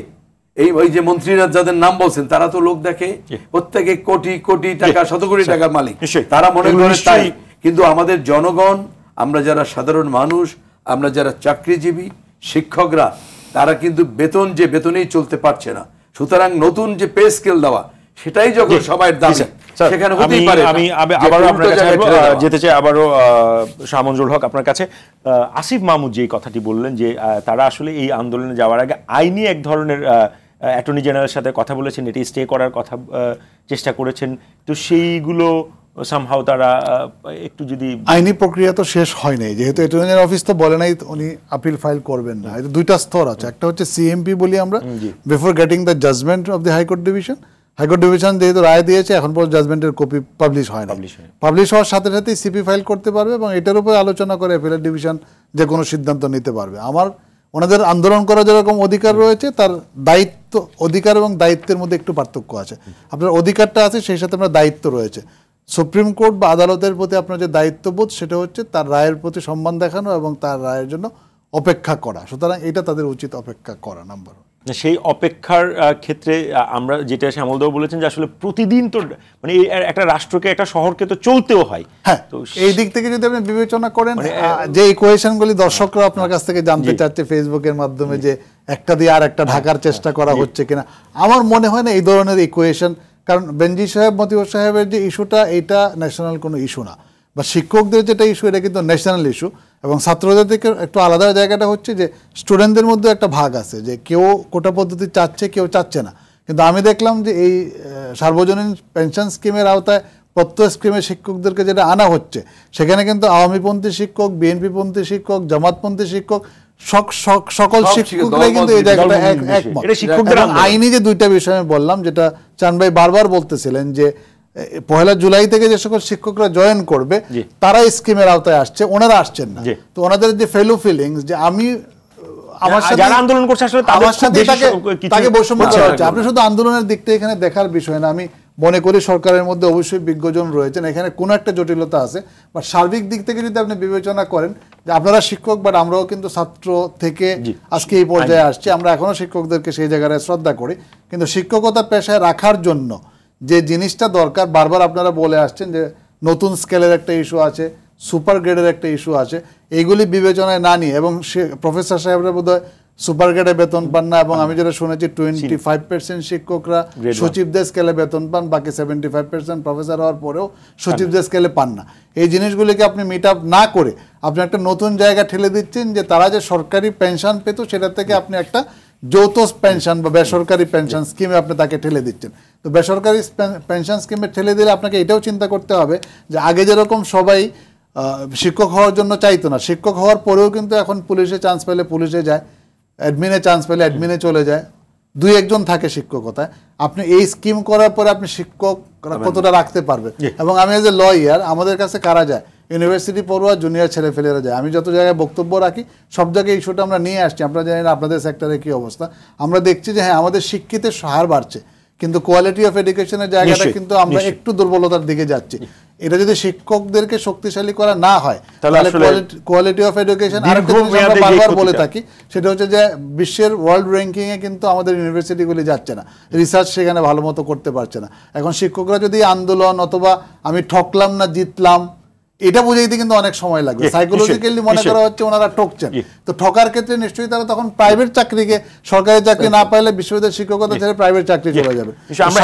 এই যে মন্ত্রীরা যাদের নাম বলছেন তারা তো লোক দেখে প্রত্যেকে কোটি কোটি টাকা, শত কোটি টাকার মালিক, তারা মনে করে তাই। কিন্তু আমাদের জনগণ, আমরা যারা সাধারণ মানুষ, আমরা যারা চাকরিজীবী, শিক্ষকরা, তারা কিন্তু বেতনেই চলতে পারছে না। সুতরাং নতুন যে পে স্কেল দেওয়া, সেটাই যখন সবাই দাবি, সেখানে হতেই পারে। আমি আবারও আপনার কাছে যেতে চাই, আবারও শাহ মঞ্জুরুল হক আপনার কাছে। আসিফ মাহমুদ যে কথাটি বললেন যে তারা আসলে এই আন্দোলনে যাওয়ার আগে আইনি এক ধরনের অ্যাটর্নি জেনারেলের সাথে কথা বলেছেন, এটি স্টে করার কথা চেষ্টা করেছেন, তো সেইগুলো সামহাও তারা একটু যদি আইনি প্রক্রিয়া তো শেষ হয় নাই, যেহেতু অ্যাটর্নি জেনারেল অফিস তো বলে নাই উনি আপিল ফাইল করবেন না। এটা দুইটা স্তর আছে, একটা হচ্ছে সিএমপি বলি আমরা, before getting the judgement of the high court division. High court division যেহেতু রায় দিয়েছে, এখন পর্যন্ত জাজমেন্টের কপি পাবলিশ হয় না। পাবলিশ হওয়ার সাথে সাথেই সিপি ফাইল করতে পারবে এবং এটার উপরে আলোচনা করে অ্যাপিলেট ডিভিশন যে কোনো সিদ্ধান্ত নিতে পারবে। ওনাদের আন্দোলন করার যেরকম অধিকার রয়েছে, তার অধিকার এবং দায়িত্বের মধ্যে একটু পার্থক্য আছে। আপনার অধিকারটা আছে, সেই সাথে আপনার দায়িত্ব রয়েছে। সুপ্রিম কোর্ট বা আদালতের প্রতি আপনার যে দায়িত্ববোধ, সেটা হচ্ছে তার রায়ের প্রতি সম্মান দেখানো এবং তার রায়ের জন্য অপেক্ষা করা। সুতরাং এটা তাদের উচিত, অপেক্ষা করা নাম্বার ওয়ান। সেই অপেক্ষার ক্ষেত্রে আমরা যেটা শ্যামলদাও বলেছেন যে আসলে প্রতিদিন তো মানে একটা রাষ্ট্রকে, একটা শহরকে তো চলতেও হয়। হ্যাঁ, তো এই দিক থেকে যদি আপনি বিবেচনা করেন, যে ইকুয়েশনগুলি দর্শকরা আপনার কাছ থেকে জানতে চাচ্ছে ফেসবুকের মাধ্যমে, যে একটা দিয়ে আর একটা ঢাকার চেষ্টা করা হচ্ছে কিনা, আমার মনে হয় না এই ধরনের ইকুয়েশন। কারণ বেনজি সাহেব, মতিউর সাহেবের যে ইস্যুটা, এটা ন্যাশনাল কোনো ইস্যু না, বা শিক্ষকদের যেটা ইস্যু, এটা কিন্তু ন্যাশনাল ইস্যু। এবং ছাত্রদের থেকে একটু আলাদা জায়গাটা হচ্ছে যে স্টুডেন্টদের মধ্যে একটা ভাগ আছে, যে কেউ কোটা পদ্ধতি চাচ্ছে, কেউ চাচ্ছে না। কিন্তু আমি দেখলাম যে এই সার্বজনীন পেনশন স্কিমের আওতায় প্রত্যয় স্কিমের শিক্ষকদেরকে যেটা আনা হচ্ছে, সেখানে কিন্তু আওয়ামীপন্থী শিক্ষক, বিএনপিপন্থী শিক্ষক, জামাতপন্থী শিক্ষক, সকল শিক্ষকরাই কিন্তু এই জায়গাটা একমত। আইনি যে দুইটা বিষয় আমি বললাম, যেটা চান ভাই বারবার বলতেছিলেন, যে 1 জুলাই থেকে যে সকল শিক্ষকরা জয়েন করবে তারা স্কিমের আওতায় আসছে, ওনারা আসছেন না। তো ওনাদের যে ফেলো ফিলিংস, যে আমি আমার সাথে যারা আন্দোলন করছে আসলে আমার সাথে তাকে বৈষম্য করা হচ্ছে। আপনি শুধু আন্দোলনের দিকটা এখানে দেখার বিষয় না, আমি মনে করি সরকারের মধ্যে অবশ্যই বিজ্ঞজন রয়েছেন, এখানে কোনো একটা জটিলতা আছে। বা সার্বিক দিক থেকে যদি আপনি বিবেচনা করেন যে আপনারা শিক্ষক, বাট আমরাও কিন্তু ছাত্র থেকে আজকে এই পর্যায়ে আসছি, আমরা এখনো শিক্ষকদেরকে সেই জায়গায় শ্রদ্ধা করি। কিন্তু শিক্ষকতা পেশায় রাখার জন্য যে জিনিসটা দরকার, বারবার আপনারা বলে আসছেন যে নতুন স্কেলের একটা ইস্যু আছে, সুপার গ্রেডের একটা ইস্যু আছে, এইগুলি বিবেচনায় না নিয়ে, এবং প্রফেসর সাহেবরা বোধহয় সুপার গ্রেডে বেতন পান না, এবং আমি যেটা শুনেছি 25% শিক্ষকরা সচিবদের স্কেলে বেতন পান, বাকি 75% প্রফেসর হওয়ার পরেও সচিবদের স্কেলে পান না। এই জিনিসগুলিকে আপনি মিট আপ না করে আপনি একটা নতুন জায়গা ঠেলে দিচ্ছেন, যে তারা যে সরকারি পেনশন পেত, সেটা থেকে আপনি একটা যৌথ পেনশন বা বেসরকারি পেনশন স্কিমে আপনি তাকে ঠেলে দিচ্ছেন। তো বেসরকারি পেনশন স্কিমে ঠেলে দিলে আপনাকে এটাও চিন্তা করতে হবে যে আগে যেরকম সবাই শিক্ষক হওয়ার জন্য চাইতো না, শিক্ষক হওয়ার পরেও কিন্তু এখন পুলিশে চান্স পেলে পুলিশে যায়, অ্যাডমিনে চান্স পেলে অ্যাডমিনে চলে যায়, 2-1 থাকে শিক্ষকতায়। আপনি এই স্কিম করার পরে আপনি শিক্ষক কতটা রাখতে পারবেন? এবং আমি এজ এ লয়ার, আমাদের কাছে কারা যায়? ইউনিভার্সিটি পড়ুয়া, জুনিয়র ছেলেফেলেরা যায়। আমি যত জায়গায় বক্তব্য রাখি, সব জায়গায় ইস্যুটা আমরা নিয়ে আসছি। আমরা জানি না আপনাদের সেক্টরে কী অবস্থা। আমরা দেখছি যে হ্যাঁ, আমাদের শিক্ষিতের হার বাড়ছে, কিন্তু কোয়ালিটি অফ এডুকেশনের জায়গাটা কিন্তু আমরা একটু দুর্বলতার দিকে যাচ্ছি। এটা যদি শিক্ষকদেরকে শক্তিশালী করা না হয়, তাহলে কোয়ালিটি অফ এডুকেশন, আরেকটা জিনিস আমরা বারবার বলে থাকি, সেটা হচ্ছে যে বিশ্বের ওয়ার্ল্ড র্যাঙ্কিংয়ে কিন্তু আমাদের ইউনিভার্সিটিগুলি যাচ্ছে না, রিসার্চ সেখানে ভালো মতো করতে পারছে না। এখন শিক্ষকরা যদি আন্দোলন অথবা আমি ঠকলাম না জিতলাম, এটা বুঝাইতে কিন্তু অনেক সময় লাগবে। সাইকোলজিক্যালি মনে করা হচ্ছে ওনারা ঠকছেন, তো ঠকার ক্ষেত্রে নিশ্চয়ই তারা তখন প্রাইভেট চাকরিকে, সরকারি চাকরি না পাইলে বিশ্ববিদ্যালয় শিক্ষকতা ছেড়ে প্রাইভেট চাকরি চলে যাবে। আমরা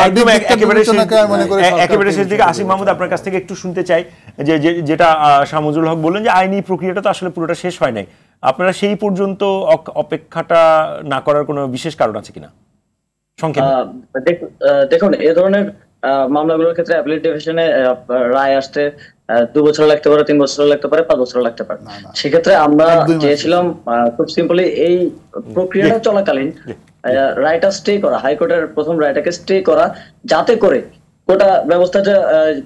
একেবারে শেষ দিকে আসিফ মাহমুদ আপনার কাছ থেকে একটু শুনতে চাই যে যেটা শামসুল হক বললেন যে আইনি প্রক্রিয়াটা তো আসলে পুরোটা শেষ হয় নাই, আপনারা সেই পর্যন্ত অপেক্ষাটা না করার কোনো বিশেষ কারণ আছে কিনা সংক্ষেপে? দেখুন, এ ধরনের মামলাগুলোর ক্ষেত্রে অ্যাপিলেট ডিভিশনে রায় আসতে 2 বছর লাগতে পারে, 3 বছর লাগতে পারে, 5 বছর লাগতে পারে। সেক্ষেত্রে আমরা চেয়েছিলাম খুব সিম্পলি এই প্রক্রিয়াটা চলাকালীন রায়টা স্টে করা, হাইকোর্টের প্রথম রায়টাকে স্টে করা, যাতে করে কোটা ব্যবস্থাটা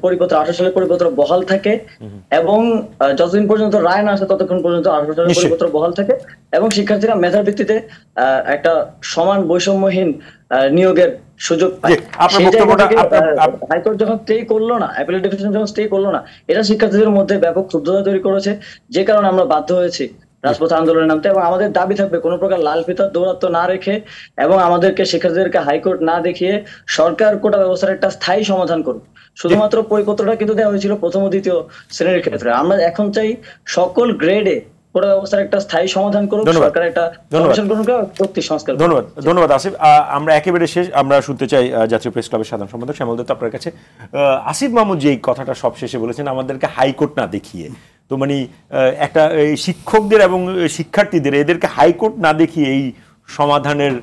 পরিপত্র 18 সালের পরিপত্র বহাল থাকে এবং যতদিন পর্যন্ত রায় না আসে ততক্ষণ পর্যন্ত 18 সালের পরিপত্র বহাল থাকে এবং শিক্ষার্থীরা মেধার ভিত্তিতে একটা সমান বৈষম্যহীন নিয়োগের সুযোগ পায়। হাইকোর্ট যখন স্টে করলো না, অ্যাপিলেট ডিভিশন যখন স্টে করলো না, এটা শিক্ষার্থীদের মধ্যে ব্যাপক ক্ষুব্ধতা তৈরি করেছে, যে কারণে আমরা বাধ্য হয়েছি রাজপথ আন্দোলনে নামতে। এবং আমাদের দাবি থাকবে কোনো প্রকার লাল ফিতার দৌরাত্ম্য না রেখে এবং আমাদেরকে শিক্ষার্থীদেরকে হাইকোর্ট না দেখিয়ে সরকার কোটা ব্যবস্থার একটা স্থায়ী সমাধান করুক। শুধুমাত্র পরিপত্রটা কিন্তু দেওয়া হয়েছিল প্রথম ও দ্বিতীয় শ্রেণীর ক্ষেত্রে, আমরা এখন চাই সকল গ্রেডে কোটা ব্যবস্থার একটা স্থায়ী সমাধান করুক, সরকার একটা কমিশন গঠন করে চুক্তি সংস্কার। ধন্যবাদ আসিফ। আমরা একেবারে শেষ, আমরা শুনতে চাই জাতীয় প্রেস ক্লাবের সাধারণ সম্পাদক শ্যামল দত্ত আপনার কাছে। আসিফ মাহমুদ যে কথাটা সব শেষে বলেছেন, আমাদেরকে হাইকোর্ট না দেখিয়ে, তো মানে একটা শিক্ষকদের এবং শিক্ষার্থীদের এদেরকে হাইকোর্ট না দেখিয়ে এই সমাধানের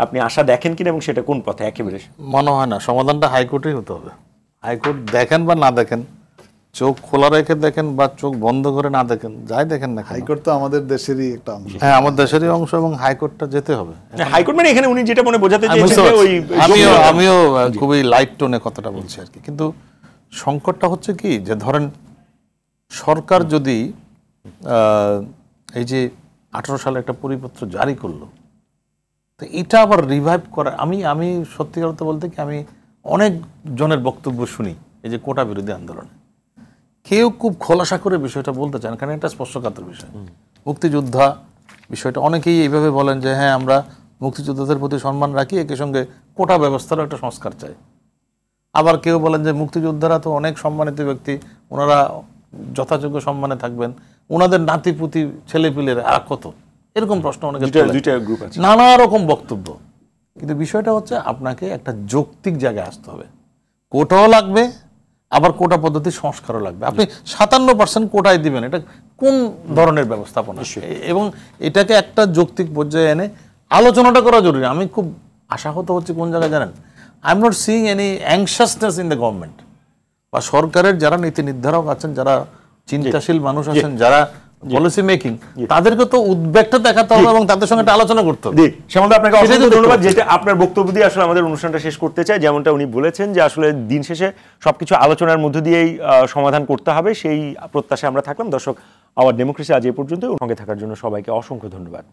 আপনি আশা দেখেন কিনা এবং সেটা কোন পথে? একেবারে মনে হয় না সমাধানটা হাইকোর্টেই হতে হবে। হাইকোর্ট দেখেন বা না দেখেন, চোখ খোলা রেখে দেখেন বা চোখ বন্ধ করে না দেখেন, যাই দেখেন না, হাইকোর্ট তো আমাদের দেশেরই একটা অংশ। হ্যাঁ, আমাদের দেশেরই অংশ এবং হাইকোর্টটা যেতে হবে। হাইকোর্ট মানে এখানে উনি যেটা মনে বোঝাতে চেয়েছেন, আমিও খুবই লাইট টোনে কথাটা বলছি আর কি। কিন্তু সংকটটা হচ্ছে কি, যে ধরেন সরকার যদি এই যে 18 সালে একটা পরিপত্র জারি করলো, তো এটা আবার রিভাইভ করা, আমি সত্যিকার অর্থে বলতে কি, আমি অনেক জনের বক্তব্য শুনি এই যে কোটা বিরোধী আন্দোলনে, কেউ খুব খোলাসা করে বিষয়টা বলতে চান, কারণ এটা স্পর্শকাতর বিষয়। মুক্তিযোদ্ধা বিষয়টা অনেকেই এইভাবে বলেন যে হ্যাঁ, আমরা মুক্তিযোদ্ধাদের প্রতি সম্মান রাখি, একই সঙ্গে কোটা ব্যবস্থারও একটা সংস্কার চাই। আবার কেউ বলেন যে মুক্তিযোদ্ধারা তো অনেক সম্মানিত ব্যক্তি, ওনারা যথাযোগ্য সম্মানে থাকবেন, ওনাদের নাতিপুতি ছেলেপিলের আর কত, এরকম প্রশ্ন অনেকে, নানা রকম বক্তব্য। কিন্তু বিষয়টা হচ্ছে আপনাকে একটা যৌক্তিক জায়গায় আসতে হবে। কোটাও লাগবে, আবার কোটা পদ্ধতির সংস্কারও লাগবে। আপনি 57% কোটায় দিবেন, এটা কোন ধরনের ব্যবস্থাপনা? এবং এটাকে একটা যৌক্তিক পর্যায়ে এনে আলোচনাটা করা জরুরি। আমি খুব আশাহত হচ্ছে কোন জায়গায় জানেন, I am not seeing any anxiousness in the government, বা সরকারের যারা নীতি নির্ধারক আছেন, যারা চিন্তাশীল মানুষ আছেন, যারা পলিসি মেকিং, তাদেরকে তো উদ্বেগটা দেখাতে হবে এবং তাদের সঙ্গে একটা আলোচনা করতে হবে। শ্যামল, আপনাকে অসংখ্য ধন্যবাদ। যেটা আপনার বক্তব্য দিয়ে আসলে আমাদের অনুষ্ঠানটা শেষ করতে চাই, যেমনটা উনি বলেছেন যে আসলে দিন শেষে সবকিছু আলোচনার মধ্য দিয়েই সমাধান করতে হবে, সেই প্রত্যাশায় আমরা থাকলাম। দর্শক, আওয়ার ডেমোক্রেসি আজ এ পর্যন্ত। সঙ্গে থাকার জন্য সবাইকে অসংখ্য ধন্যবাদ।